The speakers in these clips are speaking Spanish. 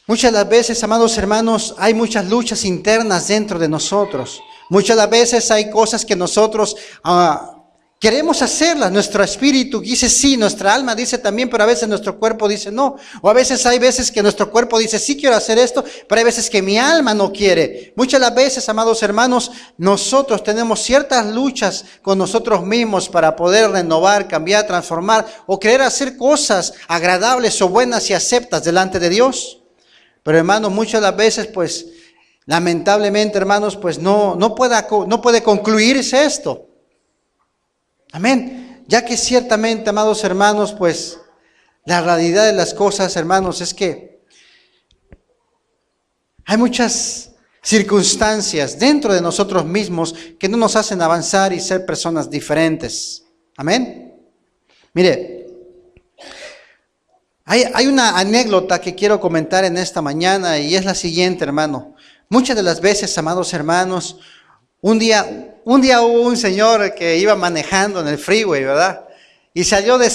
Muchas de las veces, amados hermanos, hay muchas luchas internas dentro de nosotros. Muchas de las veces hay cosas que nosotros queremos hacerlas. Nuestro espíritu dice sí, nuestra alma dice también, pero a veces nuestro cuerpo dice no. O a veces hay veces que nuestro cuerpo dice sí quiero hacer esto, pero hay veces que mi alma no quiere. Muchas de las veces, amados hermanos, nosotros tenemos ciertas luchas con nosotros mismos para poder renovar, cambiar, transformar o querer hacer cosas agradables o buenas y aceptas delante de Dios. Pero hermanos, muchas de las veces, pues, lamentablemente, hermanos, pues no puede concluirse esto. Amén. Ya que ciertamente, amados hermanos, pues, la realidad de las cosas, hermanos, es que hay muchas circunstancias dentro de nosotros mismos que no nos hacen avanzar y ser personas diferentes. Amén. Mire. Hay una anécdota que quiero comentar en esta mañana y es la siguiente, hermano. Muchas de las veces, amados hermanos, un día hubo un señor que iba manejando en el freeway, ¿verdad? Y salió en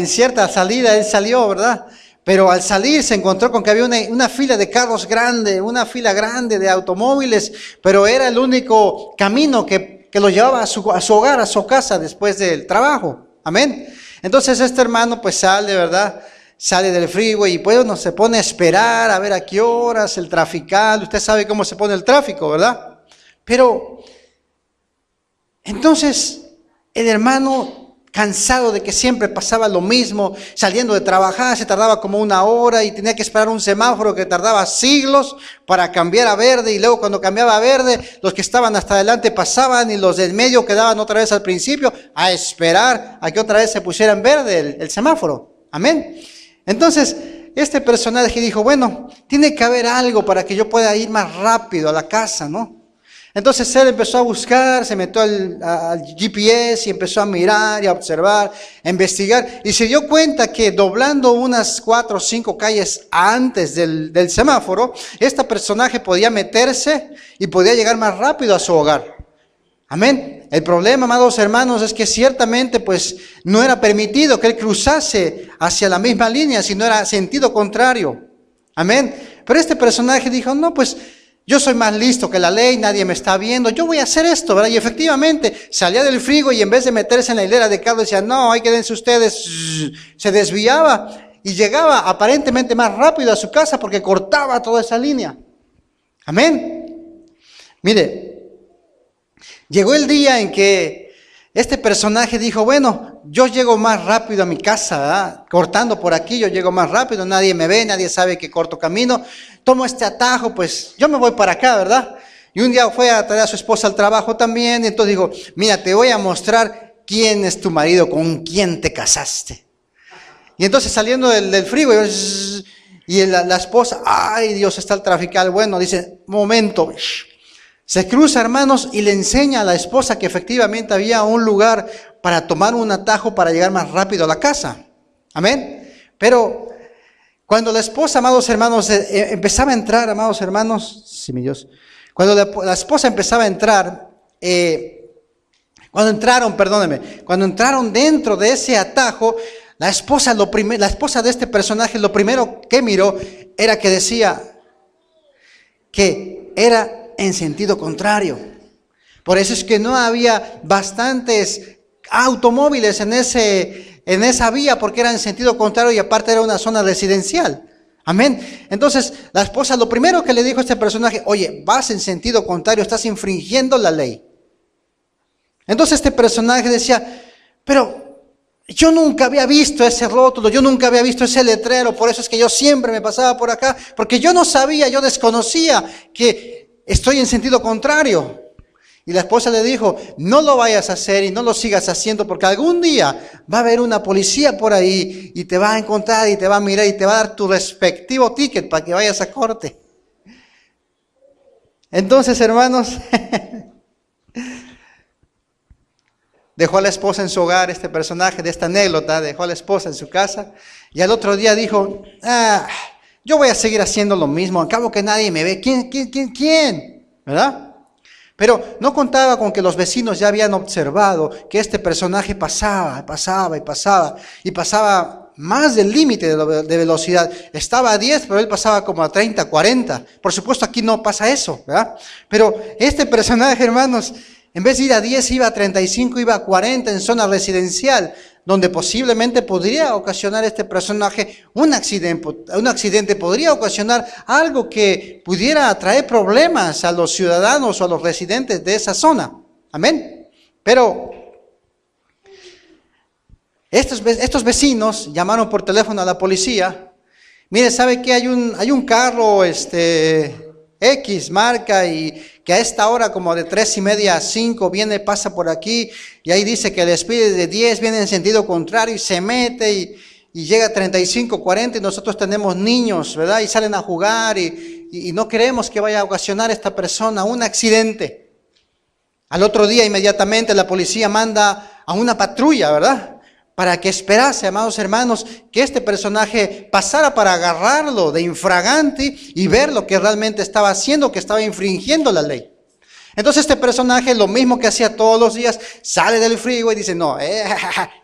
cierta salida, él salió, ¿verdad? Pero al salir se encontró con que había una fila de carros grande, una fila grande de automóviles, pero era el único camino que lo llevaba a su hogar, a su casa después del trabajo. Amén. Entonces este hermano pues sale, ¿verdad? Sale del freeway y pues no se pone a esperar a ver a qué horas el trafical. Usted sabe cómo se pone el tráfico, ¿verdad? Pero entonces el hermano, cansado de que siempre pasaba lo mismo, saliendo de trabajar se tardaba como 1 hora y tenía que esperar un semáforo que tardaba siglos para cambiar a verde, y luego cuando cambiaba a verde los que estaban hasta adelante pasaban y los del medio quedaban otra vez al principio a esperar a que otra vez se pusiera en verde el semáforo. Amén. Entonces, este personaje dijo, bueno, tiene que haber algo para que yo pueda ir más rápido a la casa, ¿no? Entonces él empezó a buscar, se metió al GPS y empezó a mirar y a observar, a investigar, y se dio cuenta que doblando unas 4 o 5 calles antes del semáforo, este personaje podía meterse y podía llegar más rápido a su hogar. Amén. El problema, amados hermanos, es que ciertamente pues no era permitido que él cruzase hacia la misma línea, sino era sentido contrario. Amén. Pero este personaje dijo, no, pues yo soy más listo que la ley, nadie me está viendo, yo voy a hacer esto, ¿verdad? Y efectivamente salía del frigo y en vez de meterse en la hilera de carros decía, no, ahí quédense ustedes, se desviaba y llegaba aparentemente más rápido a su casa porque cortaba toda esa línea. Amén. Mire. Llegó el día en que este personaje dijo, bueno, yo llego más rápido a mi casa, ¿verdad? Cortando por aquí, yo llego más rápido, nadie me ve, nadie sabe que corto camino, tomo este atajo, pues yo me voy para acá, ¿verdad? Y un día fue a traer a su esposa al trabajo también, y entonces dijo, mira, te voy a mostrar quién es tu marido, con quién te casaste. Y entonces saliendo del frigo, y la esposa, ay Dios, está el trafical, bueno, dice, momento, se cruza, hermanos, y le enseña a la esposa que efectivamente había un lugar para tomar un atajo para llegar más rápido a la casa. Amén. Pero cuando la esposa, amados hermanos, empezaba a entrar, amados hermanos, sí, mi Dios, cuando la esposa empezaba a entrar, cuando entraron dentro de ese atajo, la esposa de este personaje, lo primero que miró era que decía que era en sentido contrario. Por eso es que no había bastantes automóviles en esa vía, porque era en sentido contrario y aparte era una zona residencial. Amén. Entonces la esposa lo primero que le dijo a este personaje, oye, vas en sentido contrario, estás infringiendo la ley. Entonces este personaje decía, pero yo nunca había visto ese rótulo, yo nunca había visto ese letrero, por eso es que yo siempre me pasaba por acá, porque yo no sabía, yo desconocía que estoy en sentido contrario. Y la esposa le dijo, no lo vayas a hacer y no lo sigas haciendo porque algún día va a haber una policía por ahí y te va a encontrar y te va a mirar y te va a dar tu respectivo ticket para que vayas a corte. Entonces, hermanos, dejó a la esposa en su hogar, este personaje de esta anécdota, dejó a la esposa en su casa y al otro día dijo, yo voy a seguir haciendo lo mismo, al cabo que nadie me ve. ¿Quién? ¿Verdad? Pero no contaba con que los vecinos ya habían observado que este personaje pasaba más del límite de velocidad. Estaba a 10, pero él pasaba como a 30, 40. Por supuesto, aquí no pasa eso, ¿verdad? Pero este personaje, hermanos, en vez de ir a 10, iba a 35, iba a 40 en zona residencial, donde posiblemente podría ocasionar este personaje un accidente, podría ocasionar algo que pudiera traer problemas a los ciudadanos o a los residentes de esa zona. Amén. Pero estos vecinos llamaron por teléfono a la policía. Mire, ¿sabe qué? Hay un carro X marca y que a esta hora como de 3:30 a 5 pasa por aquí y ahí dice que el speed de 10 viene en sentido contrario y se mete y llega a 35, 40 y nosotros tenemos niños, ¿verdad? Y salen a jugar y no queremos que vaya a ocasionar a esta persona un accidente. Al otro día inmediatamente la policía manda a una patrulla, ¿verdad? Para que esperase, amados hermanos, que este personaje pasara para agarrarlo de infragante y ver lo que realmente estaba haciendo, que estaba infringiendo la ley. Entonces este personaje, lo mismo que hacía todos los días, sale del freeway y dice, no,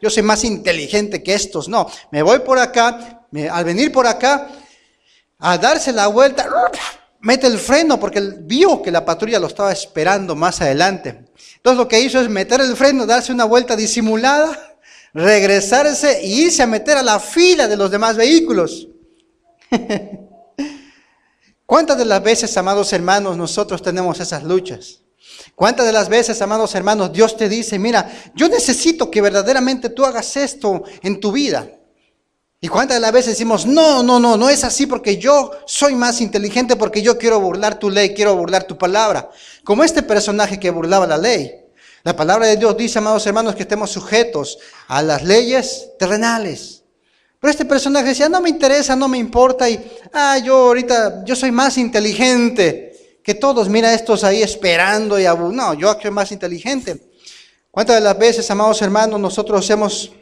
yo soy más inteligente que estos, no, me voy por acá, al venir por acá, a darse la vuelta, mete el freno porque él vio que la patrulla lo estaba esperando más adelante. Entonces lo que hizo es meter el freno, darse una vuelta disimulada, regresarse e irse a meter a la fila de los demás vehículos. ¿Cuántas de las veces, amados hermanos, nosotros tenemos esas luchas? ¿Cuántas de las veces, amados hermanos, Dios te dice, mira, yo necesito que verdaderamente tú hagas esto en tu vida? ¿Y cuántas de las veces decimos, no es así porque yo soy más inteligente, porque yo quiero burlar tu ley, quiero burlar tu palabra? Como este personaje que burlaba la ley. La palabra de Dios dice, amados hermanos, que estemos sujetos a las leyes terrenales. Pero este personaje decía, no me interesa, no me importa, y yo soy más inteligente que todos, mira estos ahí esperando, no, yo soy más inteligente. ¿Cuántas de las veces, amados hermanos, nosotros hemos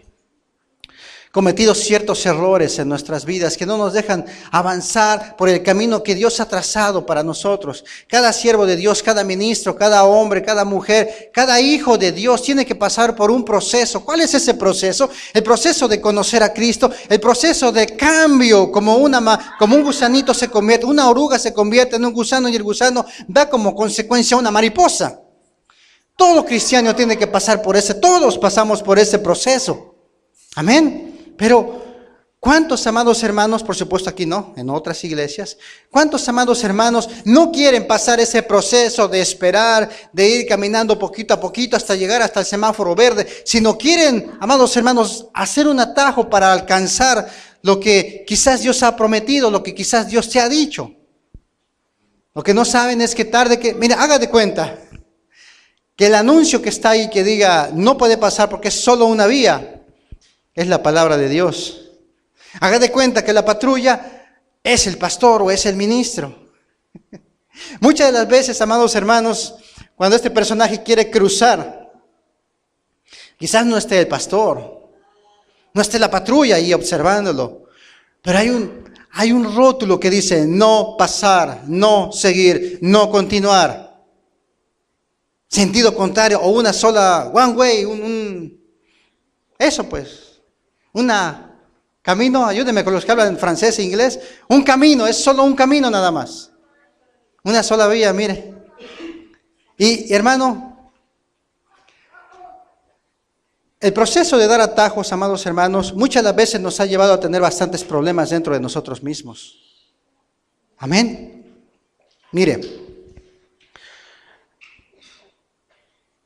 cometido ciertos errores en nuestras vidas que no nos dejan avanzar por el camino que Dios ha trazado para nosotros? Cada siervo de Dios, cada ministro, cada hombre, cada mujer, cada hijo de Dios tiene que pasar por un proceso. ¿Cuál es ese proceso? El proceso de conocer a Cristo, el proceso de cambio, como un gusanito se convierte, una oruga se convierte en un gusano y el gusano da como consecuencia una mariposa. Todo cristiano tiene que pasar por todos pasamos por ese proceso. Amén. Pero, ¿cuántos amados hermanos, por supuesto aquí no, en otras iglesias, cuántos amados hermanos no quieren pasar ese proceso de esperar, de ir caminando poquito a poquito hasta llegar hasta el semáforo verde, sino quieren, amados hermanos, hacer un atajo para alcanzar lo que quizás Dios ha prometido, lo que quizás Dios te ha dicho? Lo que no saben es que mira, haga de cuenta que el anuncio que está ahí que diga no puede pasar porque es solo una vía, es la palabra de Dios. Haga de cuenta que la patrulla es el pastor o es el ministro. Muchas de las veces, amados hermanos, cuando este personaje quiere cruzar, quizás no esté el pastor, no esté la patrulla ahí observándolo, pero hay un rótulo que dice no pasar, no seguir, no continuar. Sentido contrario o una sola one way, eso pues. Camino, ayúdenme con los que hablan francés e inglés. Un camino, es solo un camino nada más. Una sola vía, mire. Y hermano, el proceso de dar atajos, amados hermanos, muchas de las veces nos ha llevado a tener bastantes problemas dentro de nosotros mismos. Amén. Mire,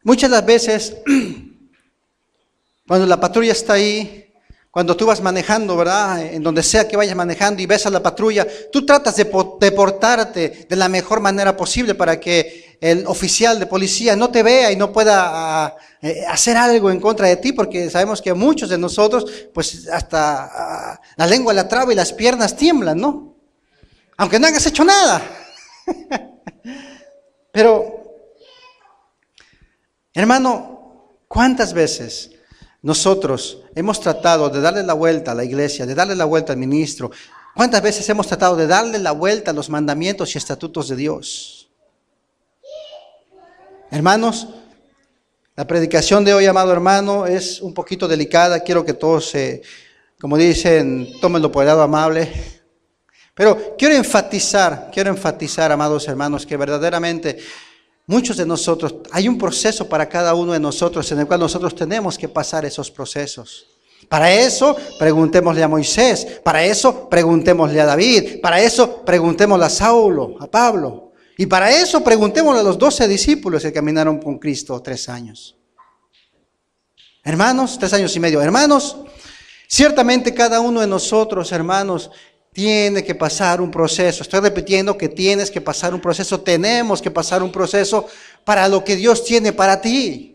muchas de las veces, cuando la patrulla está ahí, cuando tú vas manejando, ¿verdad? En donde sea que vayas manejando y ves a la patrulla, tú tratas de portarte de la mejor manera posible para que el oficial de policía no te vea y no pueda hacer algo en contra de ti, porque sabemos que muchos de nosotros, pues hasta la lengua la traba y las piernas tiemblan, ¿no? Aunque no hayas hecho nada. Pero, hermano, ¿cuántas veces nosotros hemos tratado de darle la vuelta a la iglesia, de darle la vuelta al ministro? ¿Cuántas veces hemos tratado de darle la vuelta a los mandamientos y estatutos de Dios? Hermanos, la predicación de hoy, amado hermano, es un poquito delicada. Quiero que todos como dicen, tómenlo por el lado amable. Pero quiero enfatizar, amados hermanos, que verdaderamente muchos de nosotros, hay un proceso para cada uno de nosotros en el cual nosotros tenemos que pasar esos procesos. Para eso, preguntémosle a Moisés. Para eso, preguntémosle a David. Para eso, preguntémosle a Saulo, a Pablo. Y para eso, preguntémosle a los 12 discípulos que caminaron con Cristo 3 años. Hermanos, 3 años y medio. Hermanos, ciertamente cada uno de nosotros, hermanos, tiene que pasar un proceso. Estoy repitiendo que tienes que pasar un proceso. Tenemos que pasar un proceso para lo que Dios tiene para ti.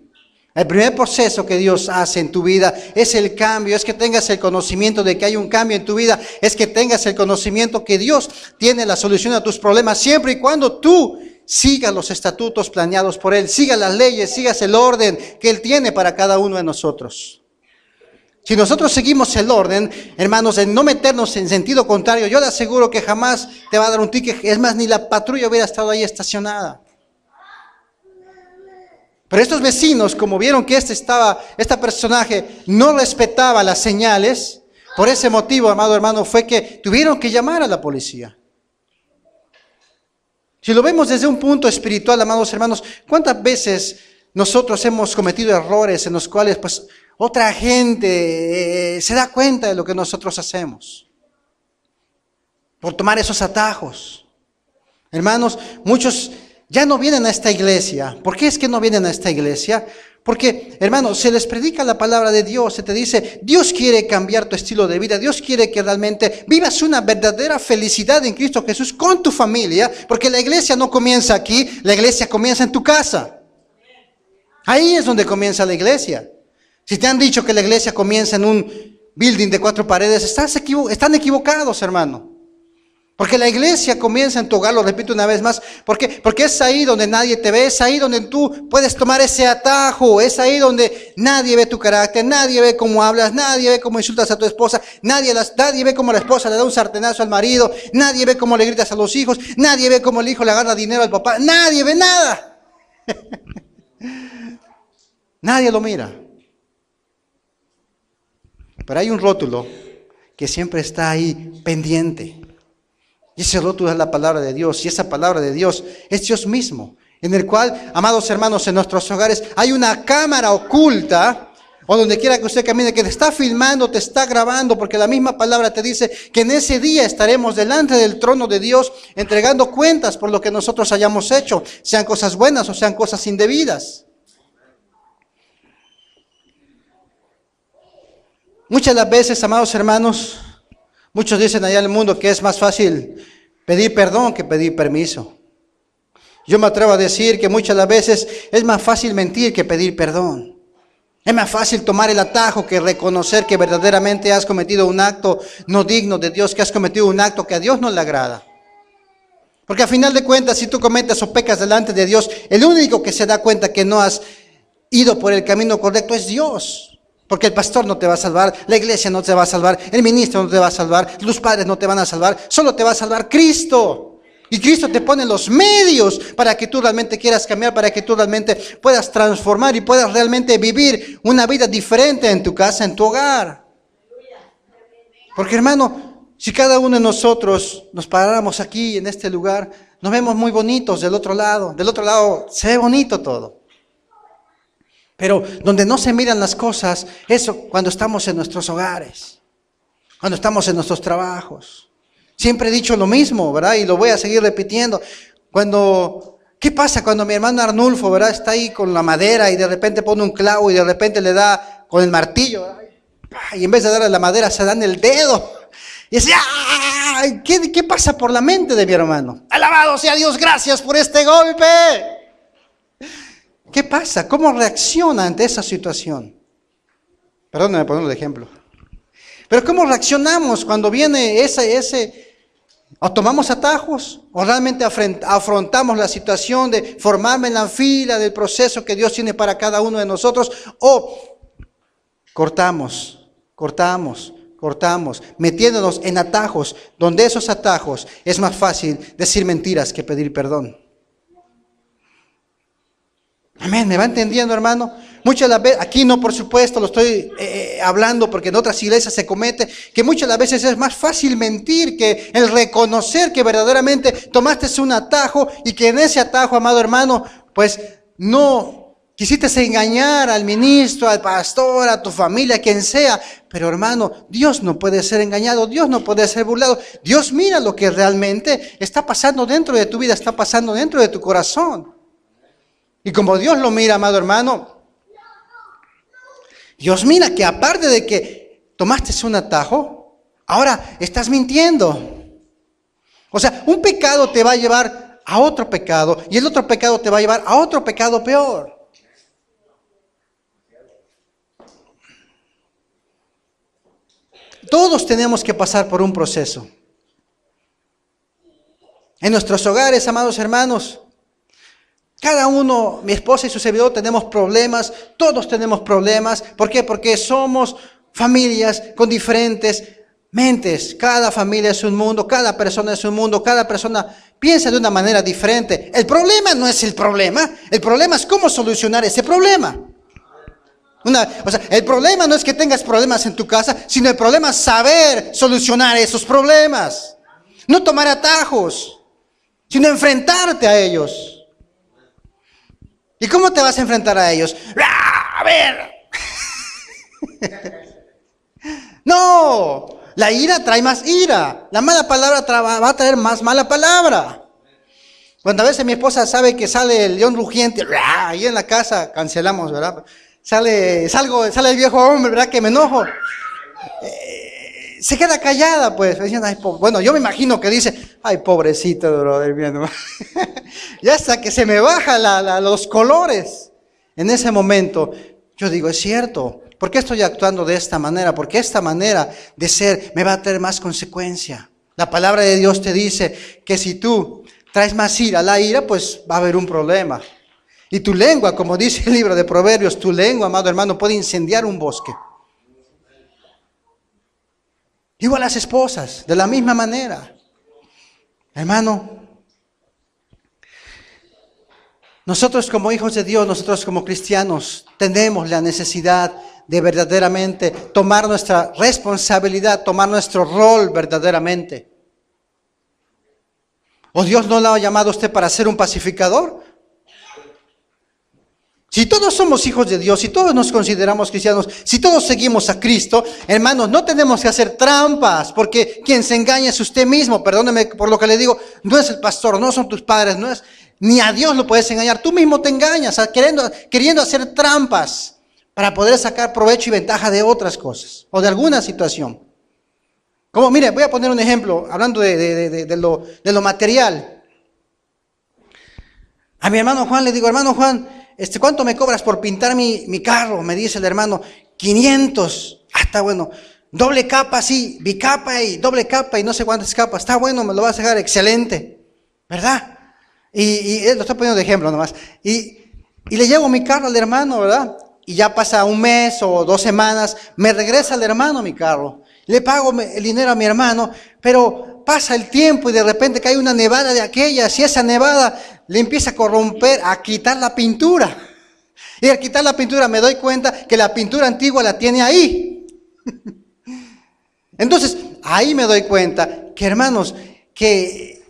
El primer proceso que Dios hace en tu vida es el cambio, es que tengas el conocimiento de que hay un cambio en tu vida, es que tengas el conocimiento que Dios tiene la solución a tus problemas siempre y cuando tú sigas los estatutos planeados por Él, sigas las leyes, sigas el orden que Él tiene para cada uno de nosotros. Si nosotros seguimos el orden, hermanos, en no meternos en sentido contrario, yo le aseguro que jamás te va a dar un ticket, es más, ni la patrulla hubiera estado ahí estacionada. Pero estos vecinos, como vieron que este personaje no respetaba las señales, por ese motivo, amado hermano, fue que tuvieron que llamar a la policía. Si lo vemos desde un punto espiritual, amados hermanos, ¿cuántas veces nosotros hemos cometido errores en los cuales pues otra gente se da cuenta de lo que nosotros hacemos? Por tomar esos atajos. Hermanos, muchos ya no vienen a esta iglesia. ¿Por qué es que no vienen a esta iglesia? Porque, hermanos, se les predica la palabra de Dios, se te dice, Dios quiere cambiar tu estilo de vida, Dios quiere que realmente vivas una verdadera felicidad en Cristo Jesús con tu familia, porque la iglesia no comienza aquí, la iglesia comienza en tu casa. Ahí es donde comienza la iglesia. Si te han dicho que la iglesia comienza en un building de 4 paredes, están equivocados, hermano. Porque la iglesia comienza en tu hogar, lo repito una vez más, porque es ahí donde nadie te ve, es ahí donde tú puedes tomar ese atajo, es ahí donde nadie ve tu carácter, nadie ve cómo hablas, nadie ve cómo insultas a tu esposa, nadie ve cómo la esposa le da un sartenazo al marido, nadie ve cómo le gritas a los hijos, nadie ve cómo el hijo le agarra dinero al papá, nadie ve nada. Nadie lo mira. Pero hay un rótulo que siempre está ahí pendiente. Y ese rótulo es la palabra de Dios. Y esa palabra de Dios es Dios mismo. En el cual, amados hermanos, en nuestros hogares hay una cámara oculta. O donde quiera que usted camine, que te está filmando, te está grabando. Porque la misma palabra te dice que en ese día estaremos delante del trono de Dios entregando cuentas por lo que nosotros hayamos hecho. Sean cosas buenas o sean cosas indebidas. Muchas de las veces, amados hermanos, muchos dicen allá en el mundo que es más fácil pedir perdón que pedir permiso. Yo me atrevo a decir que muchas de las veces es más fácil mentir que pedir perdón. Es más fácil tomar el atajo que reconocer que verdaderamente has cometido un acto no digno de Dios, que has cometido un acto que a Dios no le agrada. Porque a final de cuentas, si tú cometes o pecas delante de Dios, el único que se da cuenta que no has ido por el camino correcto es Dios. Porque el pastor no te va a salvar, la iglesia no te va a salvar, el ministro no te va a salvar, los padres no te van a salvar, solo te va a salvar Cristo. Y Cristo te pone los medios para que tú realmente quieras cambiar, para que tú realmente puedas transformar y puedas realmente vivir una vida diferente en tu casa, en tu hogar. Porque hermano, si cada uno de nosotros nos paráramos aquí en este lugar, nos vemos muy bonitos del otro lado se ve bonito todo. Pero donde no se miran las cosas, eso cuando estamos en nuestros hogares, cuando estamos en nuestros trabajos. Siempre he dicho lo mismo, ¿verdad? Y lo voy a seguir repitiendo. ¿Qué pasa cuando mi hermano Arnulfo, ¿verdad? Está ahí con la madera y de repente pone un clavo y de repente le da con el martillo, ¿verdad? Y en vez de darle la madera se dan el dedo. Y dice, ¡ay! ¿Qué pasa por la mente de mi hermano? Alabado sea Dios, gracias por este golpe. ¿Qué pasa? ¿Cómo reacciona ante esa situación? Perdónenme por poner el ejemplo. Pero ¿cómo reaccionamos cuando viene o tomamos atajos? ¿O realmente afrontamos la situación de formarme en la fila del proceso que Dios tiene para cada uno de nosotros? ¿O cortamos, metiéndonos en atajos, donde esos atajos es más fácil decir mentiras que pedir perdón? Amén, ¿me va entendiendo, hermano? Muchas de las veces, aquí no por supuesto, lo estoy hablando porque en otras iglesias se comete, que muchas de las veces es más fácil mentir que el reconocer que verdaderamente tomaste un atajo y que en ese atajo, amado hermano, pues no quisiste engañar al ministro, al pastor, a tu familia, a quien sea. Pero hermano, Dios no puede ser engañado, Dios no puede ser burlado. Dios mira lo que realmente está pasando dentro de tu vida, está pasando dentro de tu corazón. Y como Dios lo mira, amado hermano, Dios mira que aparte de que tomaste un atajo, ahora estás mintiendo. O sea, un pecado te va a llevar a otro pecado y el otro pecado te va a llevar a otro pecado peor. Todos tenemos que pasar por un proceso. En nuestros hogares, amados hermanos, cada uno, mi esposa y su servidor, tenemos problemas, todos tenemos problemas. ¿Por qué? Porque somos familias con diferentes mentes. Cada familia es un mundo, cada persona es un mundo, cada persona piensa de una manera diferente. El problema no es el problema es cómo solucionar ese problema. El problema no es que tengas problemas en tu casa, sino el problema es saber solucionar esos problemas. No tomar atajos, sino enfrentarte a ellos. ¿Y cómo te vas a enfrentar a ellos? A ver. No, la ira trae más ira. La mala palabra va a traer más mala palabra. Cuando a veces mi esposa sabe que sale el león rugiente, ahí en la casa cancelamos, ¿verdad? Sale el viejo hombre, ¿verdad? Que me enojo. Se queda callada, pues. Bueno, yo me imagino que dice, ay, pobrecito, brother, viendo. Y hasta que se me baja los colores. En ese momento, yo digo, es cierto. ¿Por qué estoy actuando de esta manera? Porque esta manera de ser me va a tener más consecuencia. La palabra de Dios te dice que si tú traes más ira a la ira, pues va a haber un problema. Y tu lengua, como dice el libro de Proverbios, tu lengua, amado hermano, puede incendiar un bosque. Igual las esposas, de la misma manera. Hermano, nosotros como hijos de Dios, nosotros como cristianos, tenemos la necesidad de verdaderamente tomar nuestra responsabilidad, tomar nuestro rol verdaderamente. ¿O Dios no lo ha llamado a usted para ser un pacificador? Si todos somos hijos de Dios, si todos nos consideramos cristianos, si todos seguimos a Cristo, hermanos, no tenemos que hacer trampas, porque quien se engaña es usted mismo. Perdóneme por lo que le digo, no es el pastor, no son tus padres, ni a Dios lo puedes engañar. Tú mismo te engañas, queriendo hacer trampas para poder sacar provecho y ventaja de otras cosas o de alguna situación. Como, mire, voy a poner un ejemplo, hablando de lo material. A mi hermano Juan le digo, hermano Juan, ¿cuánto me cobras por pintar mi carro? Me dice el hermano, 500. Está bueno. Doble capa, sí, bicapa y doble capa y no sé cuántas capas. Está bueno, me lo vas a dejar excelente. ¿Verdad? Y lo estoy poniendo de ejemplo nomás. Y le llevo mi carro al hermano, ¿verdad? Y ya pasa un mes o 2 semanas, me regresa el hermano mi carro. Le pago el dinero a mi hermano, pero pasa el tiempo y de repente cae una nevada de aquellas y esa nevada le empieza a corromper, a quitar la pintura. Y al quitar la pintura me doy cuenta que la pintura antigua la tiene ahí. Entonces, ahí me doy cuenta que, hermanos, que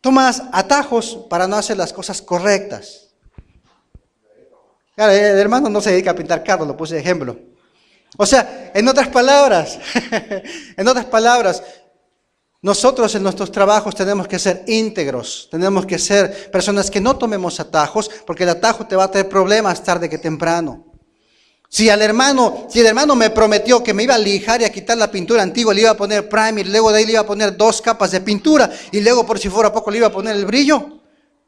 tomas atajos para no hacer las cosas correctas. Claro, el hermano no se dedica a pintar carros, lo puse de ejemplo. O sea, en otras palabras, nosotros en nuestros trabajos tenemos que ser íntegros, tenemos que ser personas que no tomemos atajos, porque el atajo te va a traer problemas tarde que temprano. Si el hermano me prometió que me iba a lijar y a quitar la pintura antigua, le iba a poner primer, luego de ahí le iba a poner 2 capas de pintura, y luego por si fuera poco le iba a poner el brillo,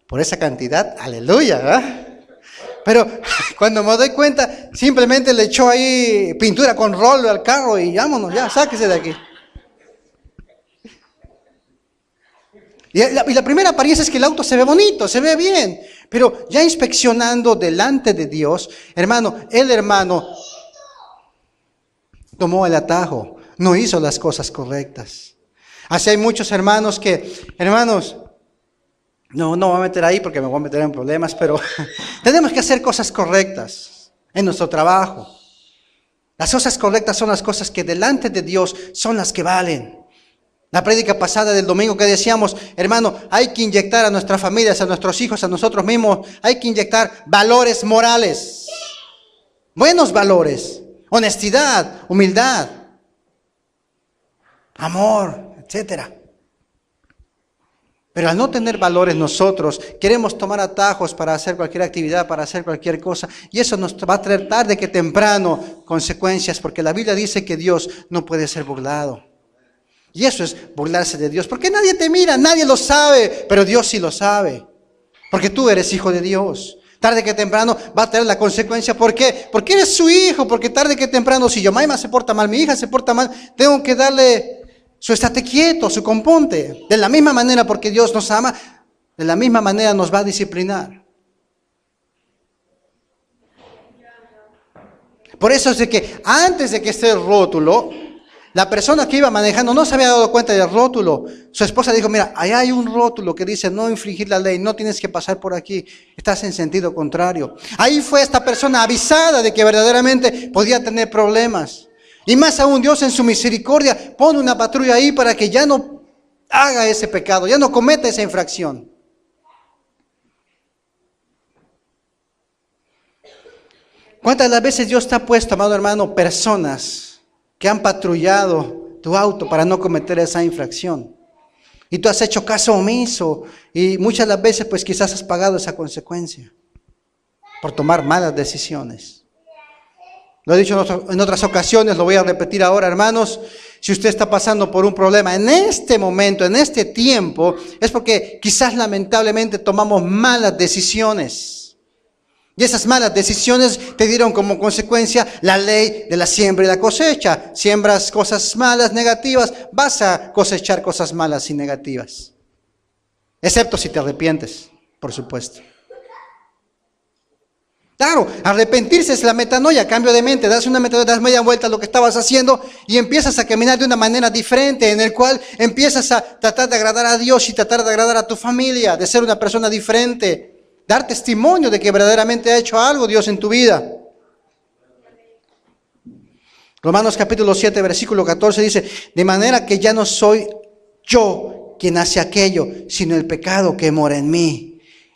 por esa cantidad, aleluya, ¿verdad? Pero cuando me doy cuenta, simplemente le echó ahí pintura con rolo al carro y vámonos, ya, sáquese de aquí. Y la primera apariencia es que el auto se ve bonito, se ve bien, pero ya inspeccionando delante de Dios, hermano, el hermano tomó el atajo, no hizo las cosas correctas. Así hay muchos hermanos no me voy a meter ahí porque me voy a meter en problemas, pero tenemos que hacer cosas correctas. en nuestro trabajo. Las cosas correctas son las cosas que delante de Dios son las que valen. La prédica pasada del domingo que decíamos, hermano, hay que inyectar a nuestras familias, a nuestros hijos, a nosotros mismos, hay que inyectar valores morales, buenos valores, honestidad, humildad, amor, etcétera. Pero al no tener valores nosotros, queremos tomar atajos para hacer cualquier actividad, para hacer cualquier cosa. Y eso nos va a traer tarde que temprano consecuencias, porque la Biblia dice que Dios no puede ser burlado. Y eso es burlarse de Dios, porque nadie te mira, nadie lo sabe, pero Dios sí lo sabe. Porque tú eres hijo de Dios. Tarde que temprano va a tener la consecuencia. ¿Por qué? Porque eres su hijo, porque tarde que temprano, si yo mamá se porta mal, mi hija se porta mal, tengo que darle su estate quieto, su componte. De la misma manera, porque Dios nos ama, de la misma manera nos va a disciplinar. Por eso es de que antes de que esté el rótulo, la persona que iba manejando no se había dado cuenta del rótulo. Su esposa dijo, mira, allá hay un rótulo que dice no infringir la ley, no tienes que pasar por aquí, estás en sentido contrario. Ahí fue esta persona avisada de que verdaderamente podía tener problemas. Y más aún, Dios en su misericordia pone una patrulla ahí para que ya no haga ese pecado, ya no cometa esa infracción. ¿Cuántas las veces Dios te ha puesto, amado hermano, personas que han patrullado tu auto para no cometer esa infracción? Y tú has hecho caso omiso y muchas las veces pues quizás has pagado esa consecuencia por tomar malas decisiones. Lo he dicho en otras ocasiones, lo voy a repetir ahora, hermanos. Si usted está pasando por un problema en este momento, en este tiempo, es porque quizás lamentablemente tomamos malas decisiones. Y esas malas decisiones te dieron como consecuencia la ley de la siembra y la cosecha. Siembras cosas malas, negativas, vas a cosechar cosas malas y negativas. Excepto si te arrepientes, por supuesto. Claro, arrepentirse es la metanoia, cambio de mente, das una metanoia, das media vuelta a lo que estabas haciendo y empiezas a caminar de una manera diferente, en el cual empiezas a tratar de agradar a Dios y tratar de agradar a tu familia, de ser una persona diferente, dar testimonio de que verdaderamente ha hecho algo Dios en tu vida. Romanos capítulo 7, versículo 14 dice, de manera que ya no soy yo quien hace aquello, sino el pecado que mora en mí.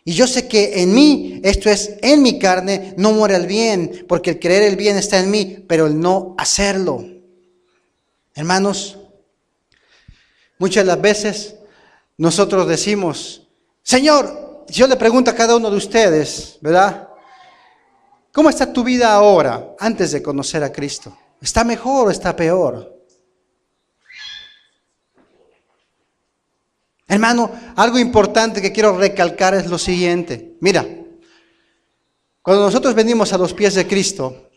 Y yo sé que en mí, esto es, en mi carne, no mora el bien, porque el querer el bien está en mí, pero el no hacerlo. Hermanos, muchas de las veces nosotros decimos, Señor, yo le pregunto a cada uno de ustedes, ¿verdad? ¿Cómo está tu vida ahora, antes de conocer a Cristo? ¿Está mejor o está peor? Hermano, algo importante que quiero recalcar es lo siguiente. Mira, cuando nosotros venimos a los pies de Cristo,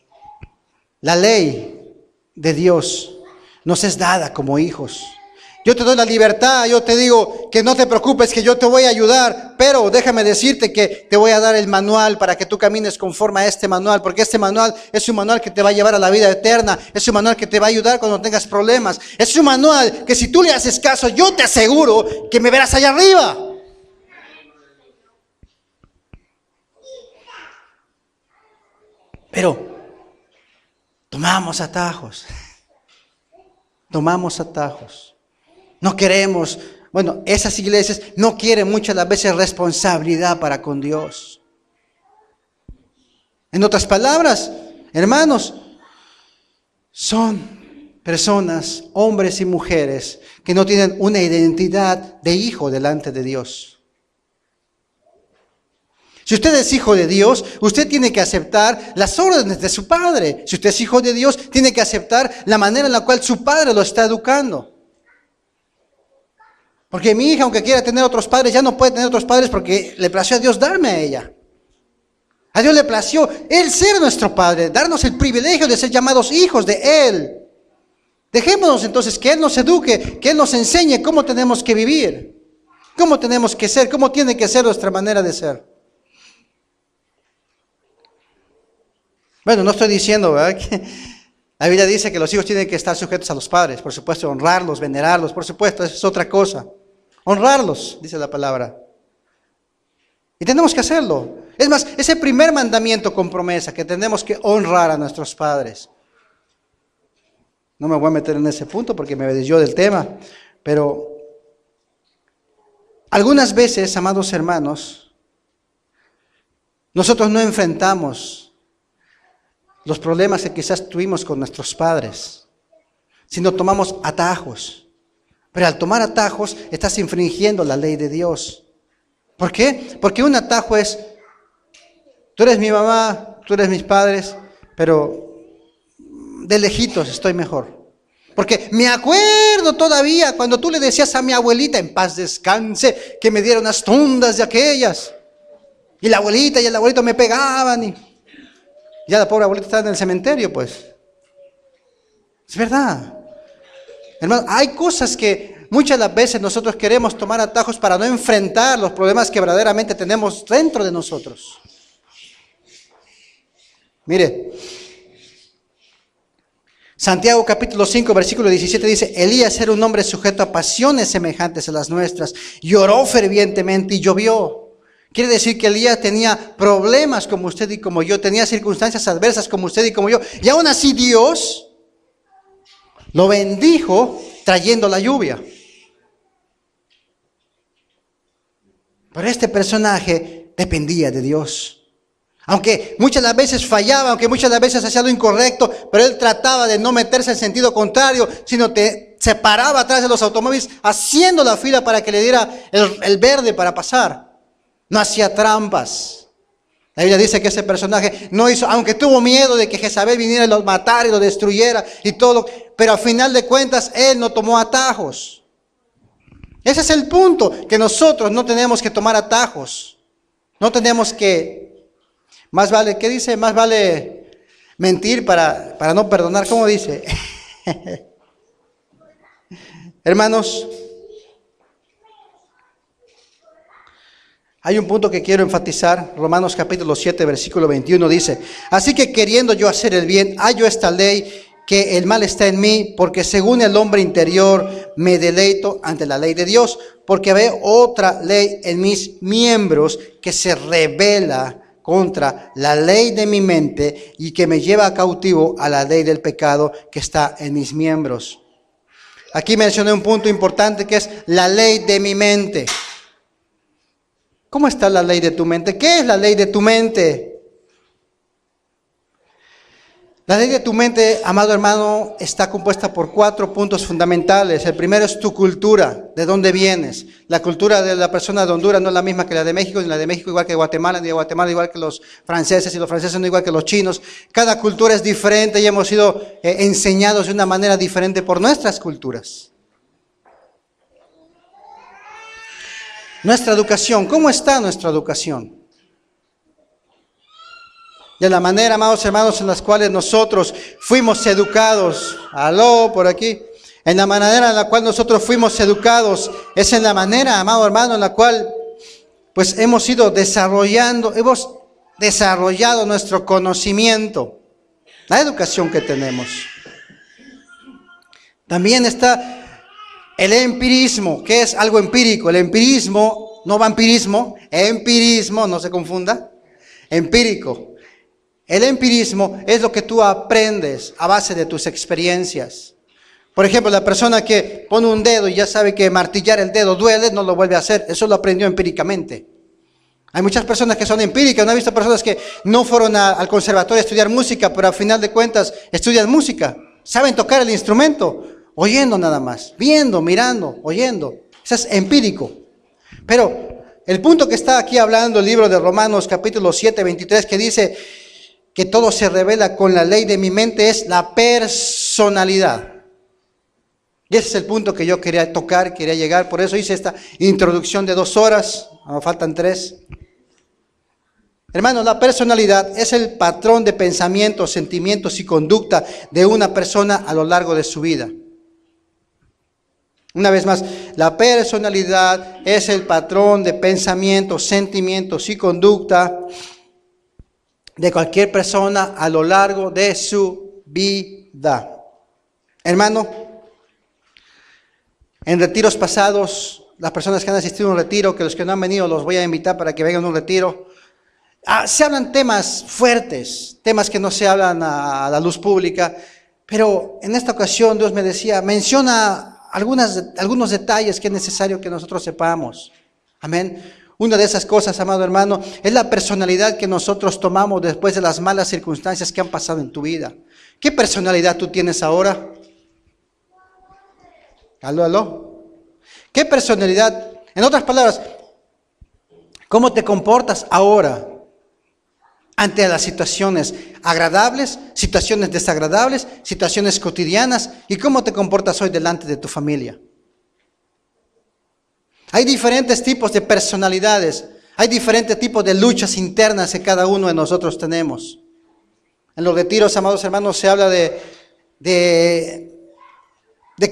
la ley de Dios nos es dada como hijos. Yo te doy la libertad, yo te digo que no te preocupes, que yo te voy a ayudar, pero déjame decirte que te voy a dar el manual para que tú camines conforme a este manual, porque este manual es un manual que te va a llevar a la vida eterna, es un manual que te va a ayudar cuando tengas problemas, es un manual que si tú le haces caso, yo te aseguro que me verás allá arriba. Pero tomamos atajos. No queremos, bueno, esas iglesias no quieren muchas las veces responsabilidad para con Dios. En otras palabras, hermanos, son personas, hombres y mujeres, que no tienen una identidad de hijo delante de Dios. Si usted es hijo de Dios, usted tiene que aceptar las órdenes de su padre. Si usted es hijo de Dios, tiene que aceptar la manera en la cual su padre lo está educando. Porque mi hija, aunque quiera tener otros padres, ya no puede tener otros padres porque le plació a Dios darme a ella. A Dios le plació Él ser nuestro Padre, darnos el privilegio de ser llamados hijos de Él. Dejémonos entonces que Él nos eduque, que Él nos enseñe cómo tenemos que vivir, cómo tenemos que ser, cómo tiene que ser nuestra manera de ser. Bueno, no estoy diciendo, ¿verdad?, que la Biblia dice que los hijos tienen que estar sujetos a los padres, por supuesto, honrarlos, venerarlos, por supuesto, eso es otra cosa. Honrarlos, dice la palabra. Y tenemos que hacerlo. Es más, ese primer mandamiento con promesa, que tenemos que honrar a nuestros padres. No me voy a meter en ese punto porque me desvió del tema, pero algunas veces, amados hermanos, nosotros no enfrentamos los problemas que quizás tuvimos con nuestros padres, sino tomamos atajos. Pero al tomar atajos, estás infringiendo la ley de Dios. ¿Por qué? Porque un atajo es: tú eres mi mamá, tú eres mis padres, pero de lejitos estoy mejor. Porque me acuerdo todavía cuando tú le decías a mi abuelita, en paz descanse, que me diera unas tundas de aquellas. Y la abuelita y el abuelito me pegaban. Y ya la pobre abuelita estaba en el cementerio, pues. Es verdad. Hermano, hay cosas que muchas de las veces nosotros queremos tomar atajos para no enfrentar los problemas que verdaderamente tenemos dentro de nosotros. Mire, Santiago capítulo 5, versículo 17 dice: Elías era un hombre sujeto a pasiones semejantes a las nuestras, lloró fervientemente y llovió. Quiere decir que Elías tenía problemas como usted y como yo, tenía circunstancias adversas como usted y como yo, y aún así Dios lo bendijo trayendo la lluvia. Pero este personaje dependía de Dios. Aunque muchas de las veces fallaba, aunque muchas de las veces hacía lo incorrecto, pero él trataba de no meterse en sentido contrario, sino se paraba atrás de los automóviles haciendo la fila para que le diera el verde para pasar. No hacía trampas. La Biblia dice que ese personaje no hizo, aunque tuvo miedo de que Jezabel viniera y los matara y lo destruyera y todo, pero al final de cuentas él no tomó atajos. Ese es el punto, que nosotros no tenemos que tomar atajos. No tenemos que... Más vale, ¿qué dice? Más vale mentir para no perdonar. ¿Cómo dice? Hermanos, hay un punto que quiero enfatizar. Romanos capítulo 7, versículo 21 dice: Así que queriendo yo hacer el bien, hallo esta ley, que el mal está en mí, porque según el hombre interior me deleito ante la ley de Dios, porque veo otra ley en mis miembros que se rebela contra la ley de mi mente y que me lleva cautivo a la ley del pecado que está en mis miembros. Aquí mencioné un punto importante que es la ley de mi mente. ¿Cómo está la ley de tu mente? ¿Qué es la ley de tu mente? La ley de tu mente, amado hermano, está compuesta por 4 puntos fundamentales. El primero es tu cultura, de dónde vienes. La cultura de la persona de Honduras no es la misma que la de México, ni la de México igual que Guatemala, ni de Guatemala igual que los franceses, y los franceses no igual que los chinos. Cada cultura es diferente y hemos sido enseñados de una manera diferente por nuestras culturas. Nuestra educación, ¿cómo está nuestra educación? De la manera, amados hermanos, en las cuales nosotros fuimos educados, aló, por aquí, en la manera en la cual nosotros fuimos educados, es en la manera, amado hermano, en la cual pues hemos ido desarrollado nuestro conocimiento, la educación que tenemos. También está el empirismo, que es algo empírico. El empirismo, no vampirismo, empirismo, no se confunda, empírico. El empirismo es lo que tú aprendes a base de tus experiencias. Por ejemplo, la persona que pone un dedo y ya sabe que martillar el dedo duele, no lo vuelve a hacer. Eso lo aprendió empíricamente. Hay muchas personas que son empíricas. No he visto personas que no fueron al conservatorio a estudiar música, pero al final de cuentas estudian música. Saben tocar el instrumento, oyendo nada más, viendo, mirando, oyendo. Eso es empírico. Pero el punto que está aquí hablando el libro de Romanos capítulo 7, 23, que dice que todo se revela con la ley de mi mente, es la personalidad. Y ese es el punto que yo quería tocar, quería llegar. Por eso hice esta introducción de 2 horas, me faltan 3. Hermanos, la personalidad es el patrón de pensamientos, sentimientos y conducta de una persona a lo largo de su vida. Una vez más, la personalidad es el patrón de pensamientos, sentimientos y conducta de cualquier persona a lo largo de su vida. Hermano, en retiros pasados, las personas que han asistido a un retiro, que los que no han venido los voy a invitar para que vengan a un retiro, Se hablan temas fuertes, temas que no se hablan a la luz pública, pero en esta ocasión Dios me decía, menciona algunos detalles que es necesario que nosotros sepamos. Amén. Una de esas cosas, amado hermano, es la personalidad que nosotros tomamos después de las malas circunstancias que han pasado en tu vida. ¿Qué personalidad tú tienes ahora? Aló, aló. ¿Qué personalidad? En otras palabras, ¿cómo te comportas ahora ante las situaciones agradables, situaciones desagradables, situaciones cotidianas? ¿Y cómo te comportas hoy delante de tu familia? Hay diferentes tipos de personalidades, hay diferentes tipos de luchas internas que cada uno de nosotros tenemos. En los retiros, amados hermanos, se habla de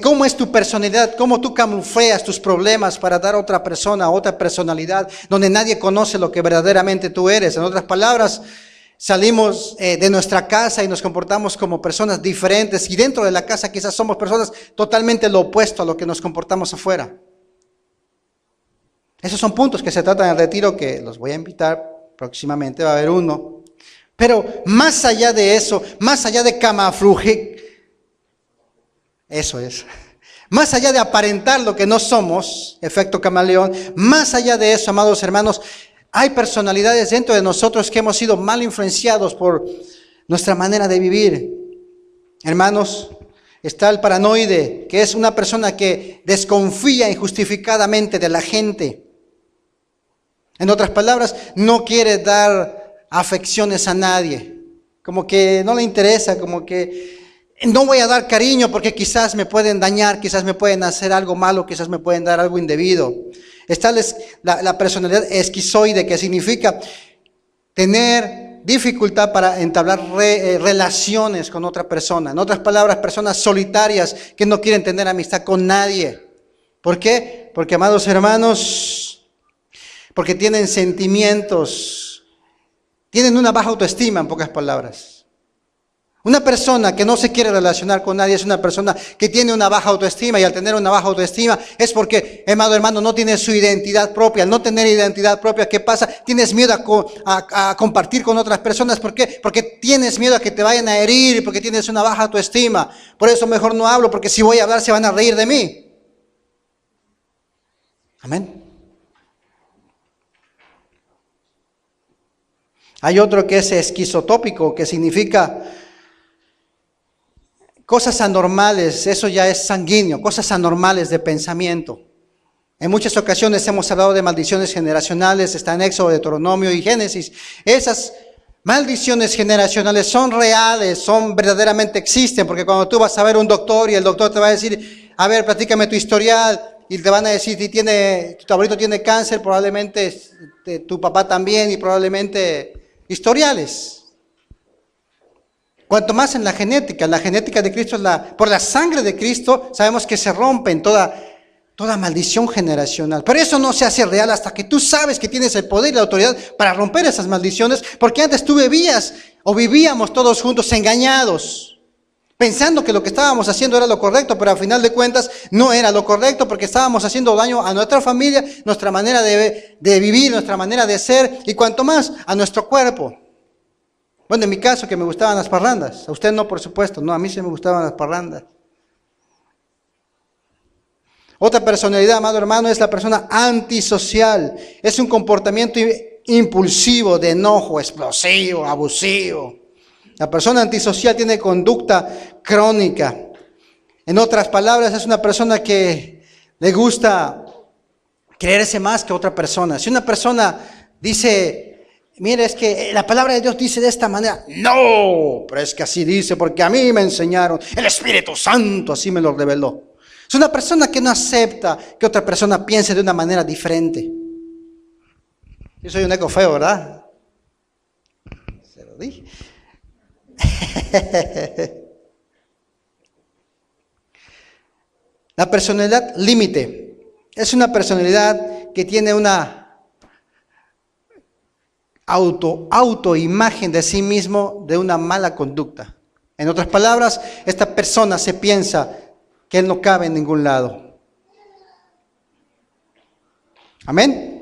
cómo es tu personalidad, cómo tú camufleas tus problemas para dar a otra persona, otra personalidad, donde nadie conoce lo que verdaderamente tú eres. En otras palabras, salimos de nuestra casa y nos comportamos como personas diferentes, y dentro de la casa quizás somos personas totalmente lo opuesto a lo que nos comportamos afuera. Esos son puntos que se tratan en el retiro, que los voy a invitar próximamente, va a haber uno. Pero más allá de eso, más allá de camuflaje, eso es. Más allá de aparentar lo que no somos, efecto camaleón, más allá de eso, amados hermanos, hay personalidades dentro de nosotros que hemos sido mal influenciados por nuestra manera de vivir. Hermanos, está el paranoide, que es una persona que desconfía injustificadamente de la gente. En otras palabras, no quiere dar afecciones a nadie. Como que no le interesa, como que no voy a dar cariño porque quizás me pueden dañar, quizás me pueden hacer algo malo, quizás me pueden dar algo indebido. Está la personalidad esquizoide, que significa tener dificultad para entablar relaciones con otra persona. En otras palabras, personas solitarias que no quieren tener amistad con nadie. ¿Por qué? Porque, amados hermanos, porque tienen sentimientos, tienen una baja autoestima, en pocas palabras. Una persona que no se quiere relacionar con nadie es una persona que tiene una baja autoestima, y al tener una baja autoestima es porque, amado hermano, no tiene su identidad propia. Al no tener identidad propia, ¿qué pasa? Tienes miedo a compartir con otras personas. ¿Por qué? Porque tienes miedo a que te vayan a herir, porque tienes una baja autoestima. Por eso mejor no hablo, porque si voy a hablar se van a reír de mí. Amén. Hay otro que es esquizotópico, que significa cosas anormales. Eso ya es sanguíneo, cosas anormales de pensamiento. En muchas ocasiones hemos hablado de maldiciones generacionales, está en Éxodo, Deuteronomio y Génesis. Esas maldiciones generacionales son reales, son verdaderamente existen, porque cuando tú vas a ver un doctor y el doctor te va a decir, a ver, platícame tu historial, y te van a decir, si tu abuelito tiene cáncer, probablemente tu papá también, y probablemente historiales. Cuanto más en la genética de Cristo, por la sangre de Cristo, sabemos que se rompen toda maldición generacional. Pero eso no se hace real hasta que tú sabes que tienes el poder y la autoridad para romper esas maldiciones, porque antes tú vivíamos todos juntos engañados, pensando que lo que estábamos haciendo era lo correcto, pero al final de cuentas no era lo correcto, porque estábamos haciendo daño a nuestra familia, nuestra manera de vivir, nuestra manera de ser, y cuanto más a nuestro cuerpo. Bueno, en mi caso, que me gustaban las parrandas. A usted no, por supuesto, no, a mí sí me gustaban las parrandas. Otra personalidad, amado hermano, es la persona antisocial. Es un comportamiento impulsivo, de enojo, explosivo, abusivo. La persona antisocial tiene conducta crónica. En otras palabras, es una persona que le gusta creerse más que otra persona. Si una persona dice, mire, es que la palabra de Dios dice de esta manera. No, pero es que así dice porque a mí me enseñaron. El Espíritu Santo así me lo reveló. Es una persona que no acepta que otra persona piense de una manera diferente. Yo soy un eco feo, ¿verdad? Se lo dije. La personalidad límite es una personalidad que tiene una autoimagen de sí mismo de una mala conducta. En otras palabras, esta persona se piensa que él no cabe en ningún lado. Amén.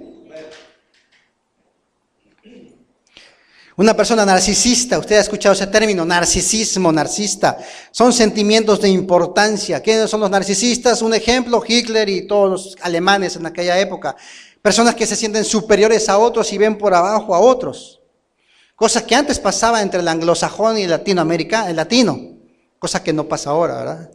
Una persona narcisista, usted ha escuchado ese término, narcisismo, narcisista. Son sentimientos de importancia. ¿Quiénes son los narcisistas? Un ejemplo, Hitler y todos los alemanes en aquella época. Personas que se sienten superiores a otros y ven por abajo a otros. Cosa que antes pasaba entre el anglosajón y el latino. Cosa que no pasa ahora, ¿verdad?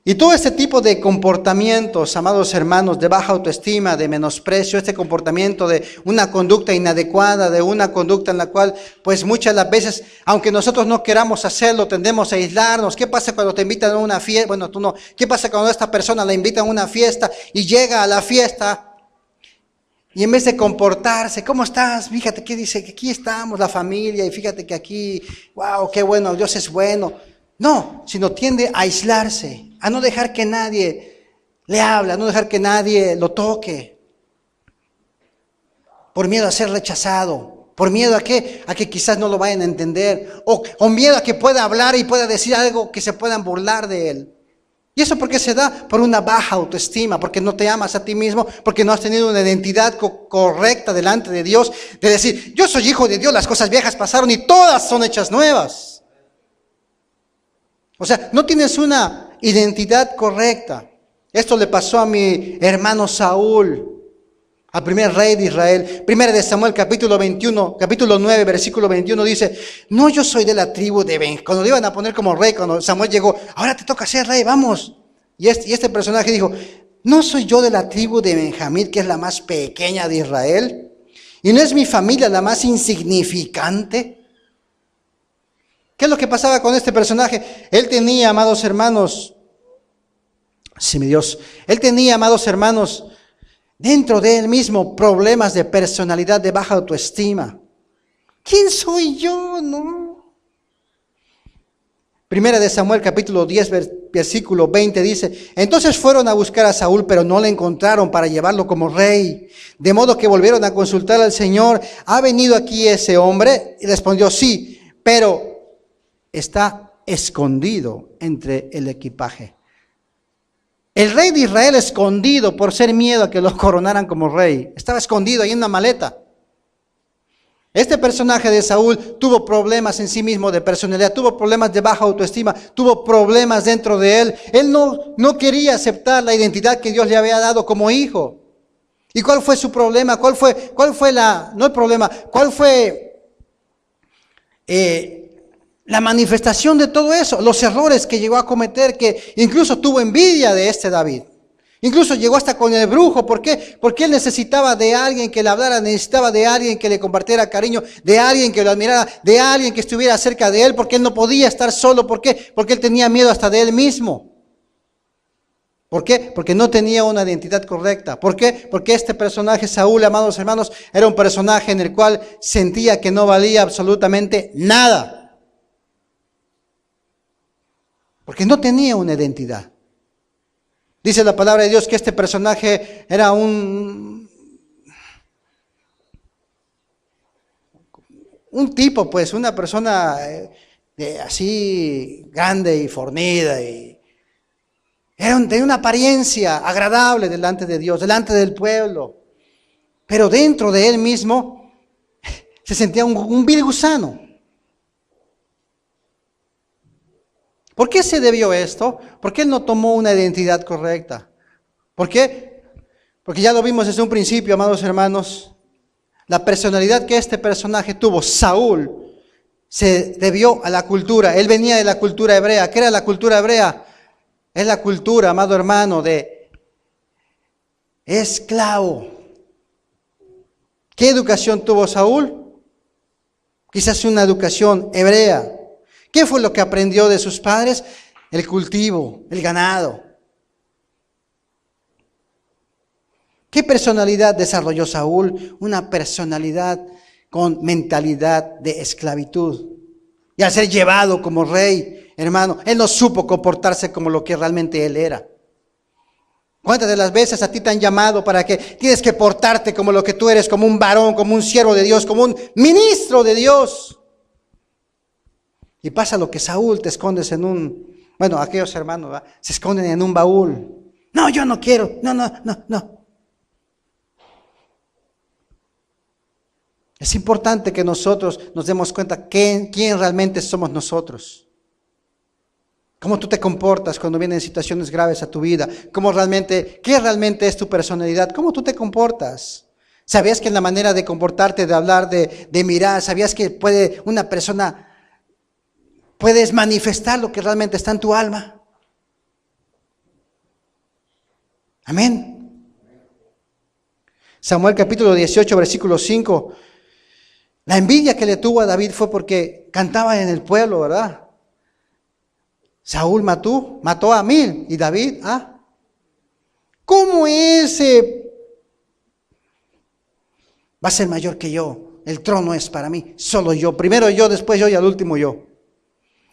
Y todo este tipo de comportamientos, amados hermanos, de baja autoestima, de menosprecio, este comportamiento de una conducta inadecuada, de una conducta en la cual, pues muchas de las veces, aunque nosotros no queramos hacerlo, tendemos a aislarnos. ¿Qué pasa cuando te invitan a una fiesta? Bueno, tú no. ¿Qué pasa cuando a esta persona la invitan a una fiesta y llega a la fiesta y en vez de comportarse, ¿cómo estás? Fíjate que dice que aquí estamos, la familia, y fíjate que aquí, wow, qué bueno, Dios es bueno. No, sino tiende a aislarse, a no dejar que nadie le hable, a no dejar que nadie lo toque. Por miedo a ser rechazado, por miedo a que quizás no lo vayan a entender, o miedo a que pueda hablar y pueda decir algo que se puedan burlar de él. ¿Y eso por qué se da? Por una baja autoestima, porque no te amas a ti mismo, porque no has tenido una identidad correcta delante de Dios, de decir, yo soy hijo de Dios, las cosas viejas pasaron y todas son hechas nuevas. O sea, no tienes una identidad correcta. Esto le pasó a mi hermano Saúl, al primer rey de Israel. Primera de Samuel, capítulo 9, versículo 21 dice, no, yo soy de la tribu de Benjamín. Cuando le iban a poner como rey, cuando Samuel llegó, ahora te toca ser rey, vamos. Y este personaje dijo, no soy yo de la tribu de Benjamín, que es la más pequeña de Israel. Y no es mi familia la más insignificante. ¿Qué es lo que pasaba con este personaje? Él tenía, amados hermanos, dentro de él mismo problemas de personalidad, de baja autoestima. ¿Quién soy yo? No. Primera de Samuel, capítulo 10, versículo 20 dice, entonces fueron a buscar a Saúl, pero no le encontraron para llevarlo como rey. De modo que volvieron a consultar al Señor, ¿ha venido aquí ese hombre? Y respondió, sí, pero está escondido entre el equipaje. El rey de Israel escondido por ser miedo a que lo coronaran como rey. Estaba escondido ahí en una maleta. Este personaje de Saúl tuvo problemas en sí mismo de personalidad, tuvo problemas de baja autoestima, tuvo problemas dentro de él. Él no quería aceptar la identidad que Dios le había dado como hijo. ¿Y cuál fue su problema? ¿Cuál fue la manifestación de todo eso? Los errores que llegó a cometer, que incluso tuvo envidia de este David. Incluso llegó hasta con el brujo. ¿Por qué? Porque él necesitaba de alguien que le hablara, necesitaba de alguien que le compartiera cariño, de alguien que lo admirara, de alguien que estuviera cerca de él, porque él no podía estar solo. ¿Por qué? Porque él tenía miedo hasta de él mismo. ¿Por qué? Porque no tenía una identidad correcta. ¿Por qué? Porque este personaje, Saúl, amados hermanos, era un personaje en el cual sentía que no valía absolutamente nada. Porque no tenía una identidad. Dice la palabra de Dios que este personaje era un tipo, pues, una persona así grande y fornida. Y tenía una apariencia agradable delante de Dios, delante del pueblo. Pero dentro de él mismo se sentía un vil gusano. ¿Por qué se debió esto? ¿Por qué él no tomó una identidad correcta? ¿Por qué? Porque ya lo vimos desde un principio, amados hermanos. La personalidad que este personaje tuvo, Saúl, se debió a la cultura. Él venía de la cultura hebrea. ¿Qué era la cultura hebrea? Es la cultura, amado hermano, de esclavo. ¿Qué educación tuvo Saúl? Quizás una educación hebrea. ¿Qué fue lo que aprendió de sus padres? El cultivo, el ganado. ¿Qué personalidad desarrolló Saúl? Una personalidad con mentalidad de esclavitud. Y al ser llevado como rey, hermano, él no supo comportarse como lo que realmente él era. ¿Cuántas de las veces a ti te han llamado para que tienes que portarte como lo que tú eres, como un varón, como un siervo de Dios, como un ministro de Dios? Y pasa lo que Saúl, te escondes aquellos hermanos, ¿verdad? Se esconden en un baúl. No, yo no quiero, no. Es importante que nosotros nos demos cuenta quién realmente somos nosotros. Cómo tú te comportas cuando vienen situaciones graves a tu vida. ¿Qué realmente es tu personalidad? ¿Cómo tú te comportas? ¿Sabías que en la manera de comportarte, de hablar, de mirar, sabías que una persona puedes manifestar lo que realmente está en tu alma? Amén. Samuel capítulo 18, versículo 5. La envidia que le tuvo a David fue porque cantaba en el pueblo, ¿verdad? Saúl mató a 1000 y David, ¿cómo ese va a ser mayor que yo? El trono es para mí, solo yo, primero yo, después yo y al último yo.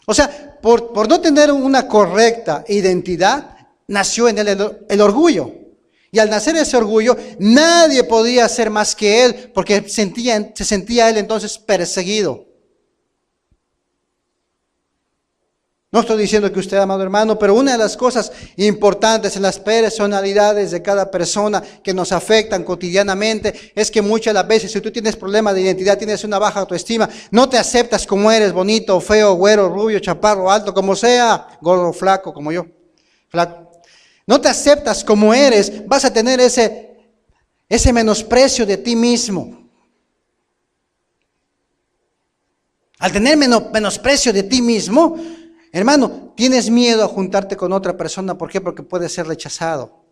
O sea, por no tener una correcta identidad, nació en él el orgullo. Y al nacer ese orgullo, nadie podía ser más que él, porque se sentía él entonces perseguido. No estoy diciendo que usted, amado hermano, pero una de las cosas importantes en las personalidades de cada persona que nos afectan cotidianamente es que muchas de las veces, si tú tienes problemas de identidad, tienes una baja autoestima, no te aceptas como eres, bonito, feo, güero, rubio, chaparro, alto, como sea, gordo, flaco, como yo, flaco. No te aceptas como eres, vas a tener ese menosprecio de ti mismo. Al tener menosprecio de ti mismo, hermano, tienes miedo a juntarte con otra persona. ¿Por qué? Porque puedes ser rechazado.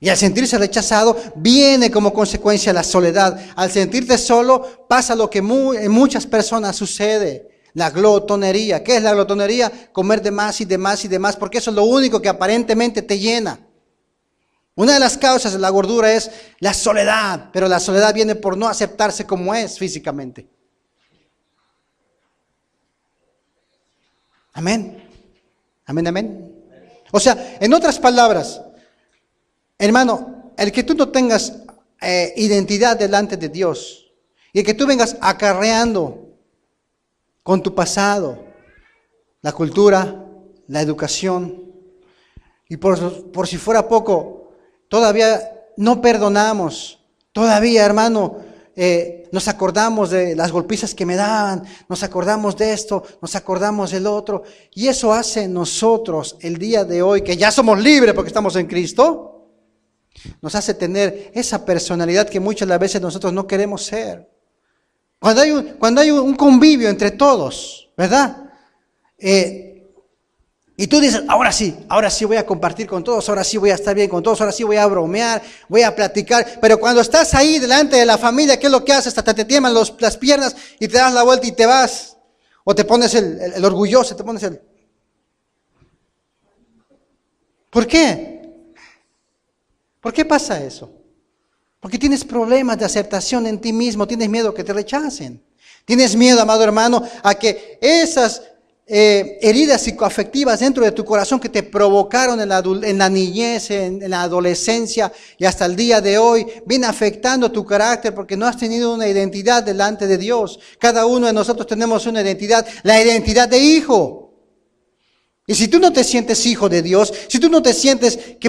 Y al sentirse rechazado, viene como consecuencia la soledad. Al sentirte solo, pasa lo que en muchas personas sucede. La glotonería. ¿Qué es la glotonería? Comer de más y de más y de más, porque eso es lo único que aparentemente te llena. Una de las causas de la gordura es la soledad, pero la soledad viene por no aceptarse como es físicamente. Amén. Amén, amén. O sea, en otras palabras, hermano, el que tú no tengas identidad delante de Dios y el que tú vengas acarreando con tu pasado, la cultura, la educación, y por si fuera poco, todavía no perdonamos, todavía, hermano, nos acordamos de las golpizas que me daban, nos acordamos de esto, nos acordamos del otro, y eso hace nosotros el día de hoy, que ya somos libres porque estamos en Cristo, nos hace tener esa personalidad que muchas de las veces nosotros no queremos ser. Cuando hay un convivio entre todos, ¿verdad? Y tú dices, ahora sí voy a compartir con todos, ahora sí voy a estar bien con todos, ahora sí voy a bromear, voy a platicar. Pero cuando estás ahí delante de la familia, ¿qué es lo que haces? Hasta te tiemblan las piernas y te das la vuelta y te vas. O te pones el orgulloso, te pones el... ¿Por qué? ¿Por qué pasa eso? Porque tienes problemas de aceptación en ti mismo, tienes miedo que te rechacen. Tienes miedo, amado hermano, a que esas heridas psicoafectivas dentro de tu corazón que te provocaron en la niñez, en la adolescencia y hasta el día de hoy, viene afectando tu carácter porque no has tenido una identidad delante de Dios. Cada uno de nosotros tenemos una identidad, la identidad de hijo. Y si tú no te sientes hijo de Dios, si tú no te sientes que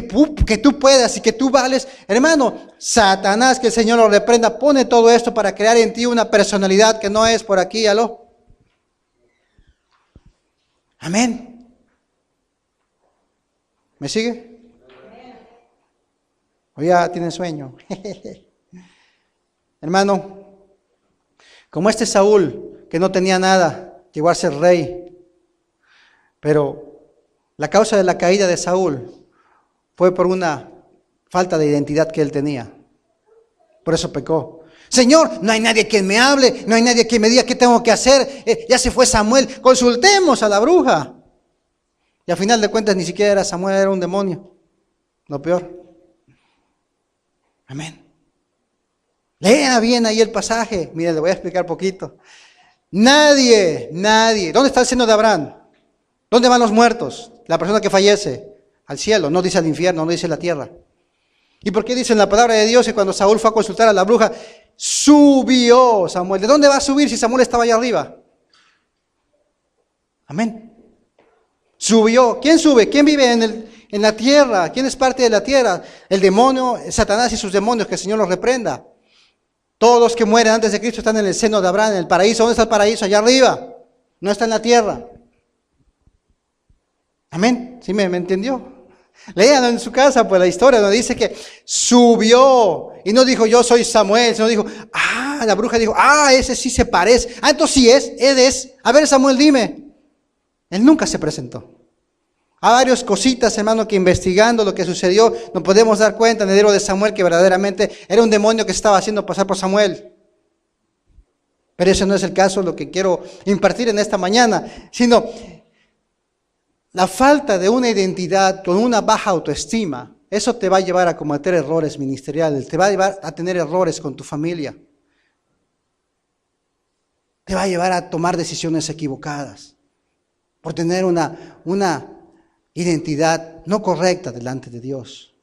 tú puedas y que tú vales, hermano, Satanás, que el Señor lo reprenda, pone todo esto para crear en ti una personalidad que no es por aquí, aló. Amén. ¿Me sigue? ¿O ya tiene sueño? Hermano, como este Saúl, que no tenía nada, llegó a ser rey. Pero la causa de la caída de Saúl fue por una falta de identidad que él tenía. Por eso pecó. Señor, no hay nadie quien me hable, no hay nadie quien me diga qué tengo que hacer. Ya se fue Samuel, consultemos a la bruja. Y al final de cuentas ni siquiera era Samuel, era un demonio. Lo peor. Amén. Lea bien ahí el pasaje. Mire, le voy a explicar poquito. Nadie. ¿Dónde está el seno de Abraham? ¿Dónde van los muertos? La persona que fallece. Al cielo, no dice al infierno, no dice la tierra. ¿Y por qué dice en la palabra de Dios que cuando Saúl fue a consultar a la bruja, subió Samuel? ¿De dónde va a subir si Samuel estaba allá arriba? Amén. Subió. ¿Quién sube? ¿Quién vive en la tierra? ¿Quién es parte de la tierra? El demonio, Satanás y sus demonios, que el Señor los reprenda. Todos los que mueren antes de Cristo están en el seno de Abraham, en el paraíso. ¿Dónde está el paraíso? Allá arriba. No está en la tierra. Amén. ¿Sí me entendió? Léanlo en su casa, pues la historia donde dice que subió. Y no dijo, yo soy Samuel, sino dijo, la bruja dijo, ese sí se parece. Entonces sí es, él es. A ver, Samuel, dime. Él nunca se presentó. Hay varias cositas, hermano, que investigando lo que sucedió, nos podemos dar cuenta en el libro de Samuel que verdaderamente era un demonio que se estaba haciendo pasar por Samuel. Pero ese no es el caso, lo que quiero impartir en esta mañana, sino la falta de una identidad con una baja autoestima. Eso te va a llevar a cometer errores ministeriales, te va a llevar a tener errores con tu familia, te va a llevar a tomar decisiones equivocadas por tener una identidad no correcta delante de Dios.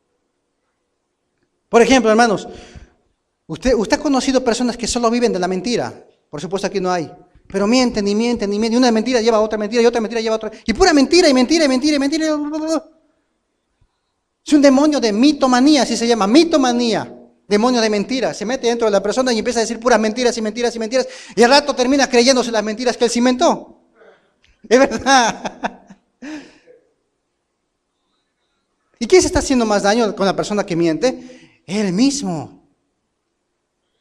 Por ejemplo, hermanos, usted ha conocido personas que solo viven de la mentira. Por supuesto aquí no hay, pero mienten y mienten y mienten, y una mentira lleva a otra mentira y otra mentira lleva a otra, y pura mentira y mentira y mentira y mentira. Es un demonio de mitomanía, así se llama, mitomanía, demonio de mentiras. Se mete dentro de la persona y empieza a decir puras mentiras y mentiras y mentiras, y al rato termina creyéndose las mentiras que él se inventó. Es verdad. ¿Y quién se está haciendo más daño con la persona que miente? Él mismo.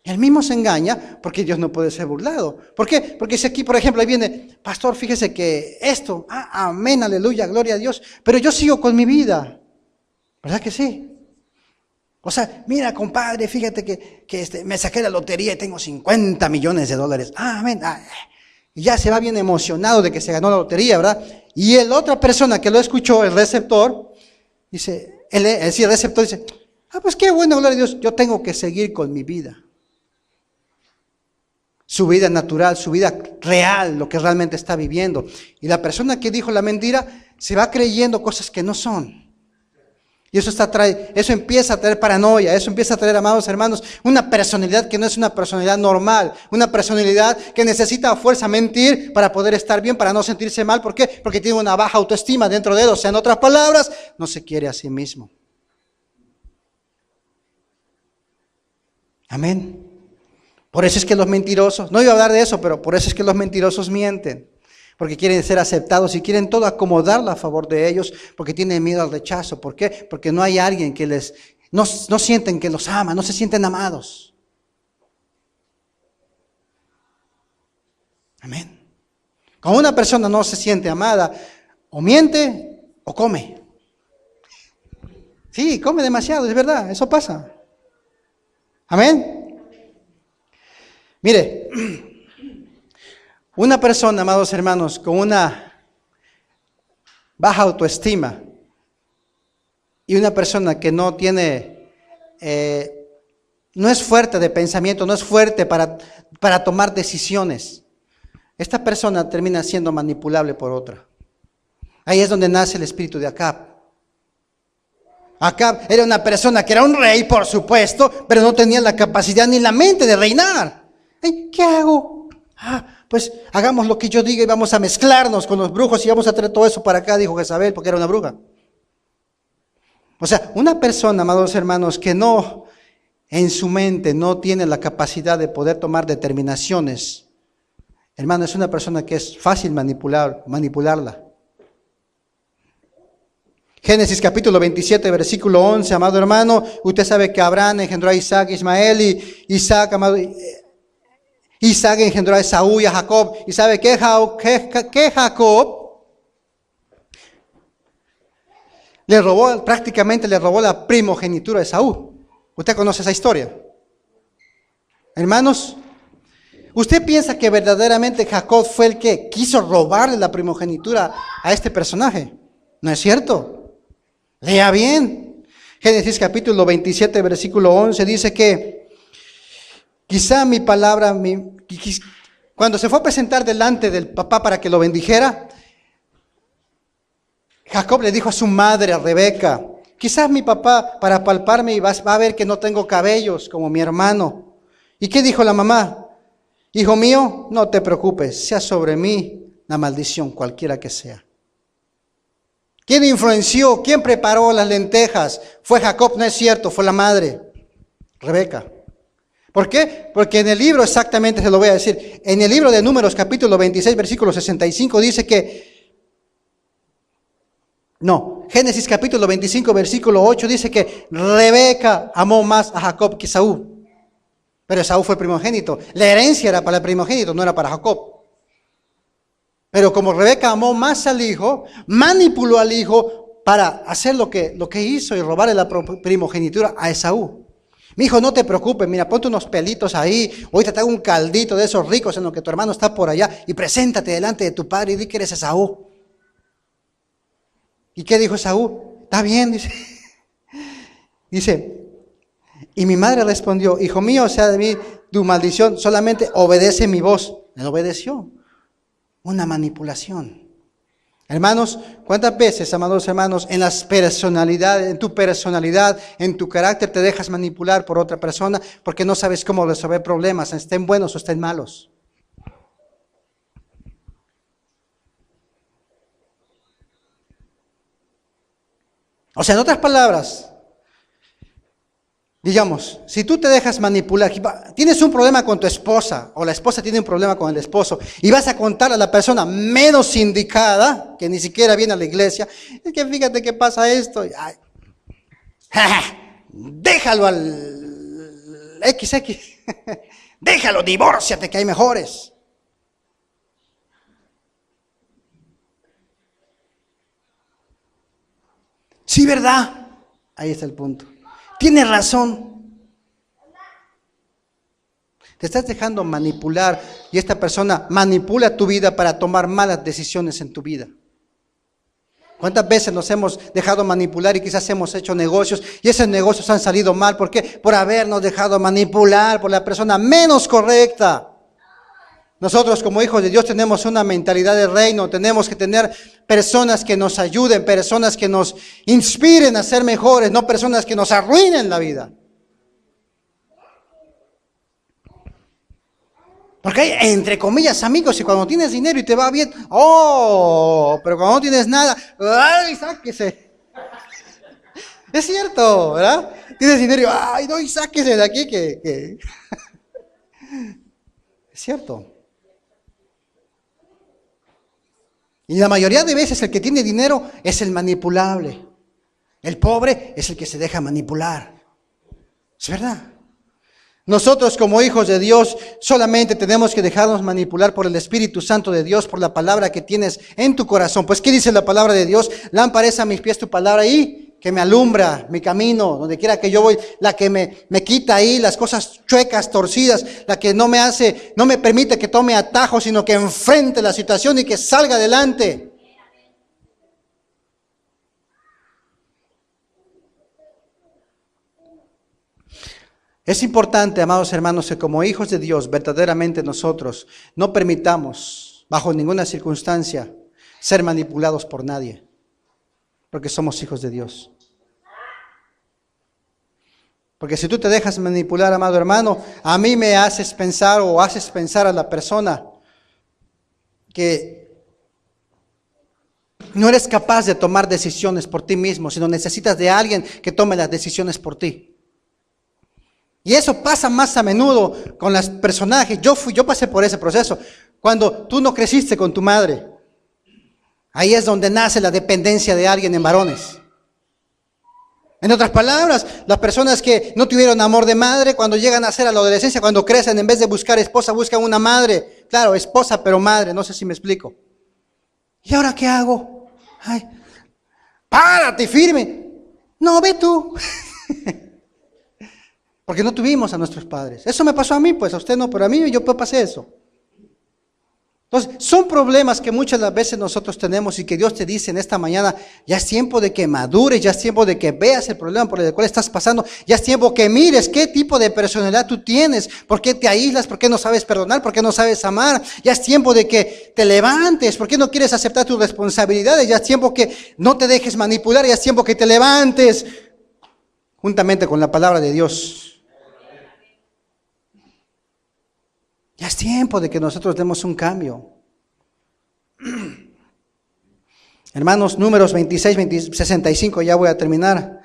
Él mismo se engaña porque Dios no puede ser burlado. ¿Por qué? Porque si aquí, por ejemplo, ahí viene, pastor, fíjese que esto, amén, aleluya, gloria a Dios, pero yo sigo con mi vida. ¿Verdad que sí? O sea, mira, compadre, fíjate que me saqué la lotería y tengo $50 millones. Amén. Y ya se va bien emocionado de que se ganó la lotería, ¿verdad? Y la otra persona que lo escuchó, el receptor, dice, el receptor dice, pues qué bueno, gloria a Dios, yo tengo que seguir con mi vida. Su vida natural, su vida real, lo que realmente está viviendo. Y la persona que dijo la mentira se va creyendo cosas que no son. Y eso empieza a traer paranoia, eso empieza a traer, amados hermanos, una personalidad que no es una personalidad normal, una personalidad que necesita a fuerza mentir para poder estar bien, para no sentirse mal. ¿Por qué? Porque tiene una baja autoestima dentro de él, o sea, en otras palabras, no se quiere a sí mismo. Amén. Por eso es que los mentirosos, no iba a hablar de eso, pero por eso es que los mentirosos mienten. Porque quieren ser aceptados y quieren todo acomodarlo a favor de ellos, porque tienen miedo al rechazo. ¿Por qué? Porque no hay alguien que no sienten que los ama, no se sienten amados. Amén. Cuando una persona no se siente amada, o miente o come. Sí, come demasiado, es verdad, eso pasa. Amén. Mire, una persona, amados hermanos, con una baja autoestima y una persona que no tiene, no es fuerte de pensamiento, no es fuerte para tomar decisiones, esta persona termina siendo manipulable por otra. Ahí es donde nace el espíritu de Acab. Acab era una persona que era un rey, por supuesto, pero no tenía la capacidad ni la mente de reinar. ¿Qué hago? Pues hagamos lo que yo diga y vamos a mezclarnos con los brujos y vamos a traer todo eso para acá, dijo Jezabel, porque era una bruja. O sea, una persona, amados hermanos, que no, en su mente, no tiene la capacidad de poder tomar determinaciones, hermano, es una persona que es fácil manipularla. Génesis capítulo 27, versículo 11, amado hermano, usted sabe que Abraham engendró a Isaac, Ismael, y Isaac engendró a Esaú y a Jacob. ¿Y sabe qué Jacob? Prácticamente le robó la primogenitura a Esaú. ¿Usted conoce esa historia? Hermanos, ¿usted piensa que verdaderamente Jacob fue el que quiso robarle la primogenitura a este personaje? No es cierto. Lea bien. Génesis capítulo 27, versículo 11 dice que quizá mi palabra, cuando se fue a presentar delante del papá para que lo bendijera, Jacob le dijo a su madre, a Rebeca, quizás mi papá para palparme va a ver que no tengo cabellos como mi hermano. ¿Y qué dijo la mamá? Hijo mío, no te preocupes, sea sobre mí la maldición, cualquiera que sea. ¿Quién influenció? ¿Quién preparó las lentejas? Fue Jacob, no es cierto, fue la madre, Rebeca. ¿Por qué? Porque en el libro, exactamente se lo voy a decir, en el libro de Números capítulo 26, versículo 65 dice Génesis capítulo 25, versículo 8 dice que Rebeca amó más a Jacob que Esaú. Pero Esaú fue primogénito. La herencia era para el primogénito, no era para Jacob. Pero como Rebeca amó más al hijo, manipuló al hijo para hacer lo que hizo y robarle la primogenitura a Esaú. Mi hijo, no te preocupes, mira, ponte unos pelitos ahí, hoy te traigo un caldito de esos ricos en lo que tu hermano está por allá y preséntate delante de tu padre y di que eres Esaú. ¿Y qué dijo Esaú? Está bien, dice. Dice, y mi madre respondió, hijo mío, sea de mí tu maldición, solamente obedece mi voz. Él obedeció. Una manipulación. Hermanos, ¿cuántas veces, amados hermanos, en tu personalidad, en tu carácter, te dejas manipular por otra persona porque no sabes cómo resolver problemas, estén buenos o estén malos? O sea, en otras palabras, digamos, si tú te dejas manipular, tienes un problema con tu esposa o la esposa tiene un problema con el esposo y vas a contar a la persona menos indicada, que ni siquiera viene a la iglesia, es que fíjate que pasa esto, ay, déjalo al XX, déjalo, divórciate que hay mejores. Sí, ¿verdad? Ahí está el punto. Tienes razón. Te estás dejando manipular y esta persona manipula tu vida para tomar malas decisiones en tu vida. ¿Cuántas veces nos hemos dejado manipular y quizás hemos hecho negocios y esos negocios han salido mal? ¿Por qué? Por habernos dejado manipular por la persona menos correcta. Nosotros como hijos de Dios tenemos una mentalidad de reino, tenemos que tener personas que nos ayuden, personas que nos inspiren a ser mejores, no personas que nos arruinen la vida. Porque hay, entre comillas, amigos, y cuando tienes dinero y te va bien, pero cuando no tienes nada, ¡ay, sáquese! Es cierto, ¿verdad? Tienes dinero y ¡ay, no, y sáquese de aquí que... Es cierto. Y la mayoría de veces el que tiene dinero es el manipulable. El pobre es el que se deja manipular. Es verdad. Nosotros como hijos de Dios solamente tenemos que dejarnos manipular por el Espíritu Santo de Dios, por la palabra que tienes en tu corazón. Pues ¿qué dice la palabra de Dios? Lámpara es a mis pies tu palabra y que me alumbra mi camino, donde quiera que yo voy, la que me quita ahí las cosas chuecas, torcidas, la que no me permite que tome atajos, sino que enfrente la situación y que salga adelante. Es importante, amados hermanos, que como hijos de Dios, verdaderamente nosotros no permitamos, bajo ninguna circunstancia, ser manipulados por nadie. Porque somos hijos de Dios. Porque si tú te dejas manipular, amado hermano, a mí me haces pensar o haces pensar a la persona que no eres capaz de tomar decisiones por ti mismo, sino necesitas de alguien que tome las decisiones por ti. Y eso pasa más a menudo con los personajes. Yo pasé por ese proceso. Cuando tú no creciste con tu madre, ahí es donde nace la dependencia de alguien en varones. En otras palabras, las personas que no tuvieron amor de madre, cuando llegan a ser a la adolescencia, cuando crecen, en vez de buscar esposa, buscan una madre. Claro, esposa, pero madre, no sé si me explico. ¿Y ahora qué hago? Ay, párate firme. No, ve tú. Porque no tuvimos a nuestros padres. Eso me pasó a mí, pues a usted no, pero a mí yo pasé eso. Entonces, son problemas que muchas veces nosotros tenemos y que Dios te dice en esta mañana, ya es tiempo de que madures, ya es tiempo de que veas el problema por el cual estás pasando, ya es tiempo que mires qué tipo de personalidad tú tienes, por qué te aíslas, por qué no sabes perdonar, por qué no sabes amar, ya es tiempo de que te levantes, por qué no quieres aceptar tus responsabilidades, ya es tiempo que no te dejes manipular, ya es tiempo que te levantes juntamente con la palabra de Dios. Ya es tiempo de que nosotros demos un cambio. Hermanos, Números 26, 65, ya voy a terminar.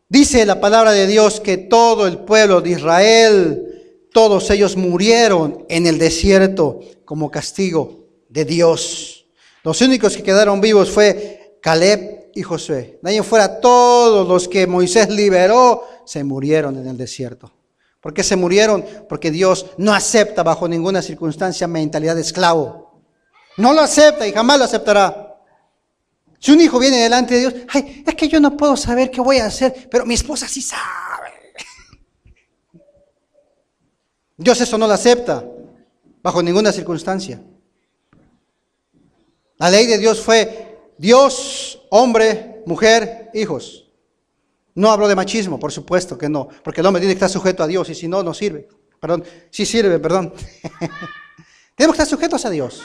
Dice la palabra de Dios que todo el pueblo de Israel, todos ellos murieron en el desierto como castigo de Dios. Los únicos que quedaron vivos fue Caleb y Josué. De ahí en fuera, todos los que Moisés liberó se murieron en el desierto. ¿Por qué se murieron? Porque Dios no acepta bajo ninguna circunstancia mentalidad de esclavo. No lo acepta y jamás lo aceptará. Si un hijo viene delante de Dios, ay, es que yo no puedo saber qué voy a hacer, pero mi esposa sí sabe. Dios eso no lo acepta bajo ninguna circunstancia. La ley de Dios fue Dios, hombre, mujer, hijos. No hablo de machismo, por supuesto que no, porque el hombre tiene que estar sujeto a Dios y si no, no sirve. Perdón, sí sirve, perdón. Tenemos que estar sujetos a Dios.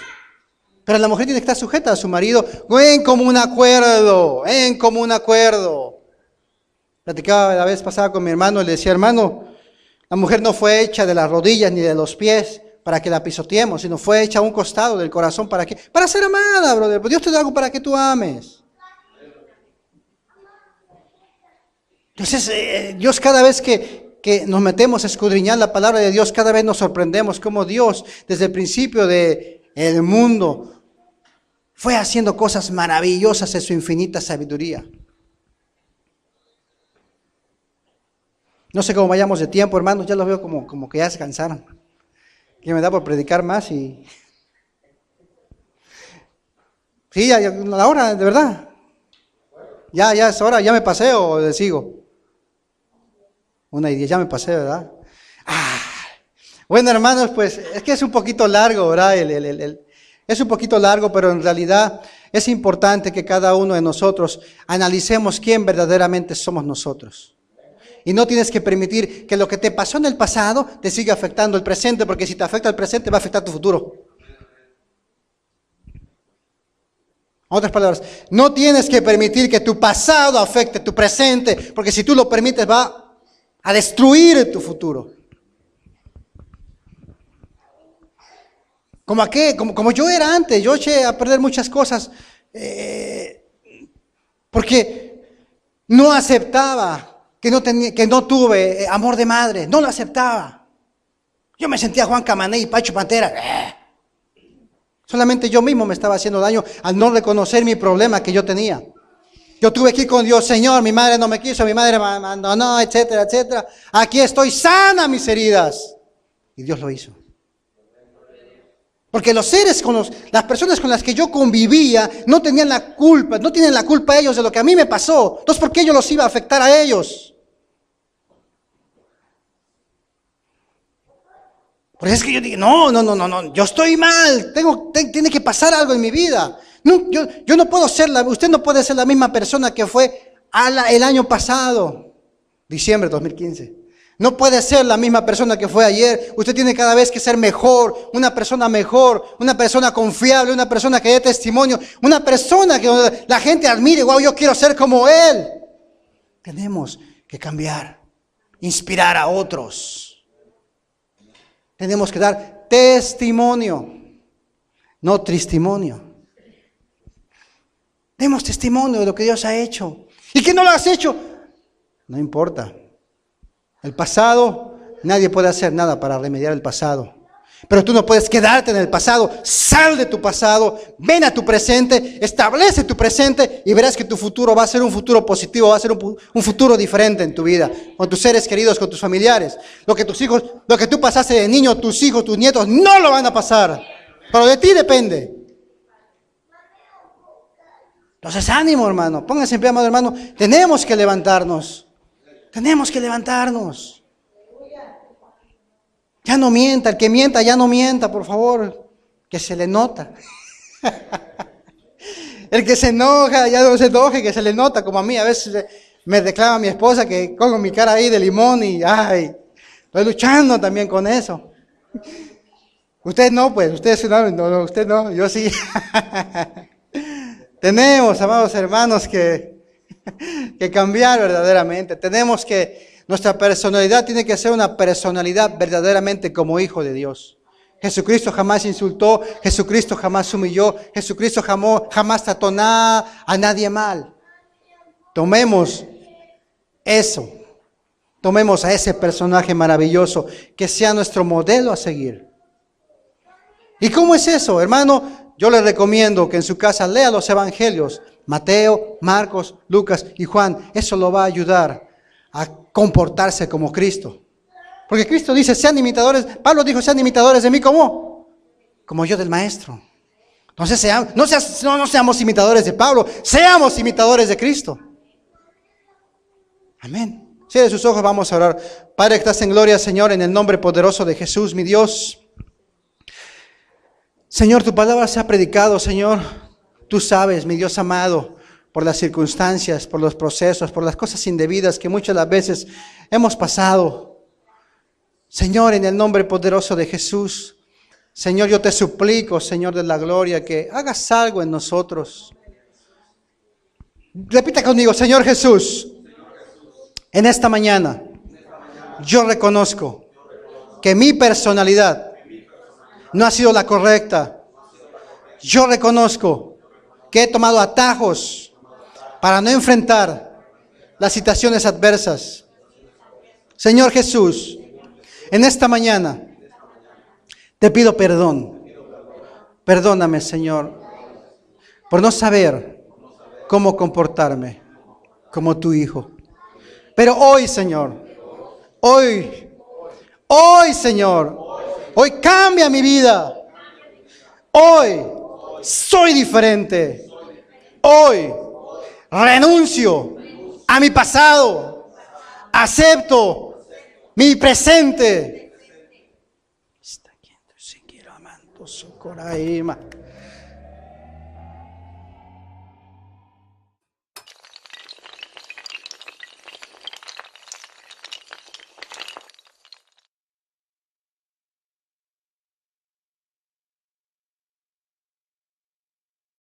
Pero la mujer tiene que estar sujeta a su marido en común acuerdo, en común acuerdo. Platicaba la vez pasada con mi hermano y le decía, hermano, la mujer no fue hecha de las rodillas ni de los pies para que la pisoteemos, sino fue hecha a un costado del corazón. ¿Para qué? Para ser amada, brother. Dios te da algo para que tú ames. Entonces, Dios cada vez que nos metemos a escudriñar la palabra de Dios, cada vez nos sorprendemos cómo Dios, desde el principio del mundo, fue haciendo cosas maravillosas en su infinita sabiduría. No sé cómo vayamos de tiempo, hermanos, ya los veo como que ya se cansaron. Que me da por predicar más y... Sí, ya la hora, de verdad. Ya es hora, ya me pasé o le sigo. 1:10, ya me pasé, ¿verdad? Bueno, hermanos, pues es que es un poquito largo, ¿verdad? Es un poquito largo, pero en realidad es importante que cada uno de nosotros analicemos quién verdaderamente somos nosotros. Y no tienes que permitir que lo que te pasó en el pasado te siga afectando el presente, porque si te afecta el presente va a afectar tu futuro. En otras palabras, no tienes que permitir que tu pasado afecte tu presente, porque si tú lo permites va a destruir tu futuro. Como yo era antes, yo eché a perder muchas cosas porque no aceptaba que no tuve amor de madre, no lo aceptaba. Yo me sentía Juan Camané y Pacho Pantera. Solamente yo mismo me estaba haciendo daño al no reconocer mi problema que yo tenía. Yo tuve que ir con Dios, Señor, mi madre no me quiso, mi madre me abandonó, etcétera, etcétera. Aquí estoy, sana mis heridas. Y Dios lo hizo. Porque los seres, las personas con las que yo convivía, no tenían la culpa, no tienen la culpa ellos de lo que a mí me pasó. Entonces, ¿por qué yo los iba a afectar a ellos? Porque es que yo dije, no, yo estoy mal, tiene que pasar algo en mi vida. No, yo no puedo usted no puede ser la misma persona que fue el año pasado, diciembre de 2015. No puede ser la misma persona que fue ayer. Usted tiene cada vez que ser mejor, una persona confiable, una persona que dé testimonio, una persona que la gente admire, wow, yo quiero ser como él. Tenemos que cambiar, inspirar a otros. Tenemos que dar testimonio, no testimonio. Demos testimonio de lo que Dios ha hecho. ¿Y que no lo has hecho? No importa. El pasado, nadie puede hacer nada para remediar el pasado. Pero tú no puedes quedarte en el pasado. Sal de tu pasado, ven a tu presente, establece tu presente y verás que tu futuro va a ser un futuro positivo, va a ser un futuro diferente en tu vida, con tus seres queridos, con tus familiares. Lo que tú pasaste de niño, tus hijos, tus nietos, no lo van a pasar. Pero de ti depende. Entonces, ánimo, hermano. Pónganse en pie, amado hermano. Tenemos que levantarnos. Tenemos que levantarnos. Ya no mienta. El que mienta, ya no mienta, por favor. Que se le nota. El que se enoja, ya no se enoje, que se le nota. Como a mí, a veces me reclama mi esposa que pongo mi cara ahí de limón y ay, estoy luchando también con eso. Usted no, pues, no, usted no, yo sí. Tenemos, amados hermanos, que cambiar verdaderamente. Nuestra personalidad tiene que ser una personalidad verdaderamente como hijo de Dios. Jesucristo jamás insultó, Jesucristo jamás humilló, Jesucristo jamás trató a nadie mal. Tomemos eso Tomemos a ese personaje maravilloso que sea nuestro modelo a seguir. ¿Y cómo es eso, hermano? Yo le recomiendo que en su casa lea los evangelios, Mateo, Marcos, Lucas y Juan. Eso lo va a ayudar a comportarse como Cristo. Porque Cristo dice, sean imitadores. Pablo dijo, sean imitadores de mí, ¿cómo? Como yo del Maestro. Entonces no seamos imitadores de Pablo, seamos imitadores de Cristo. Amén. Cierre sus ojos, vamos a orar. Padre que estás en gloria, Señor, en el nombre poderoso de Jesús, mi Dios. Señor, tu palabra se ha predicado, Señor. Tú sabes, mi Dios amado, por las circunstancias, por los procesos, por las cosas indebidas que muchas de las veces hemos pasado. Señor, en el nombre poderoso de Jesús, Señor, yo te suplico, Señor de la gloria, que hagas algo en nosotros. Repita conmigo, Señor Jesús, en esta mañana yo reconozco que mi personalidad no ha sido la correcta. Yo reconozco que he tomado atajos para no enfrentar las situaciones adversas. Señor Jesús, en esta mañana te pido perdón. Perdóname, Señor, por no saber cómo comportarme como tu hijo. Pero hoy, Señor, hoy, Señor, hoy cambia mi vida. Hoy soy diferente. Hoy renuncio a mi pasado. Acepto mi presente.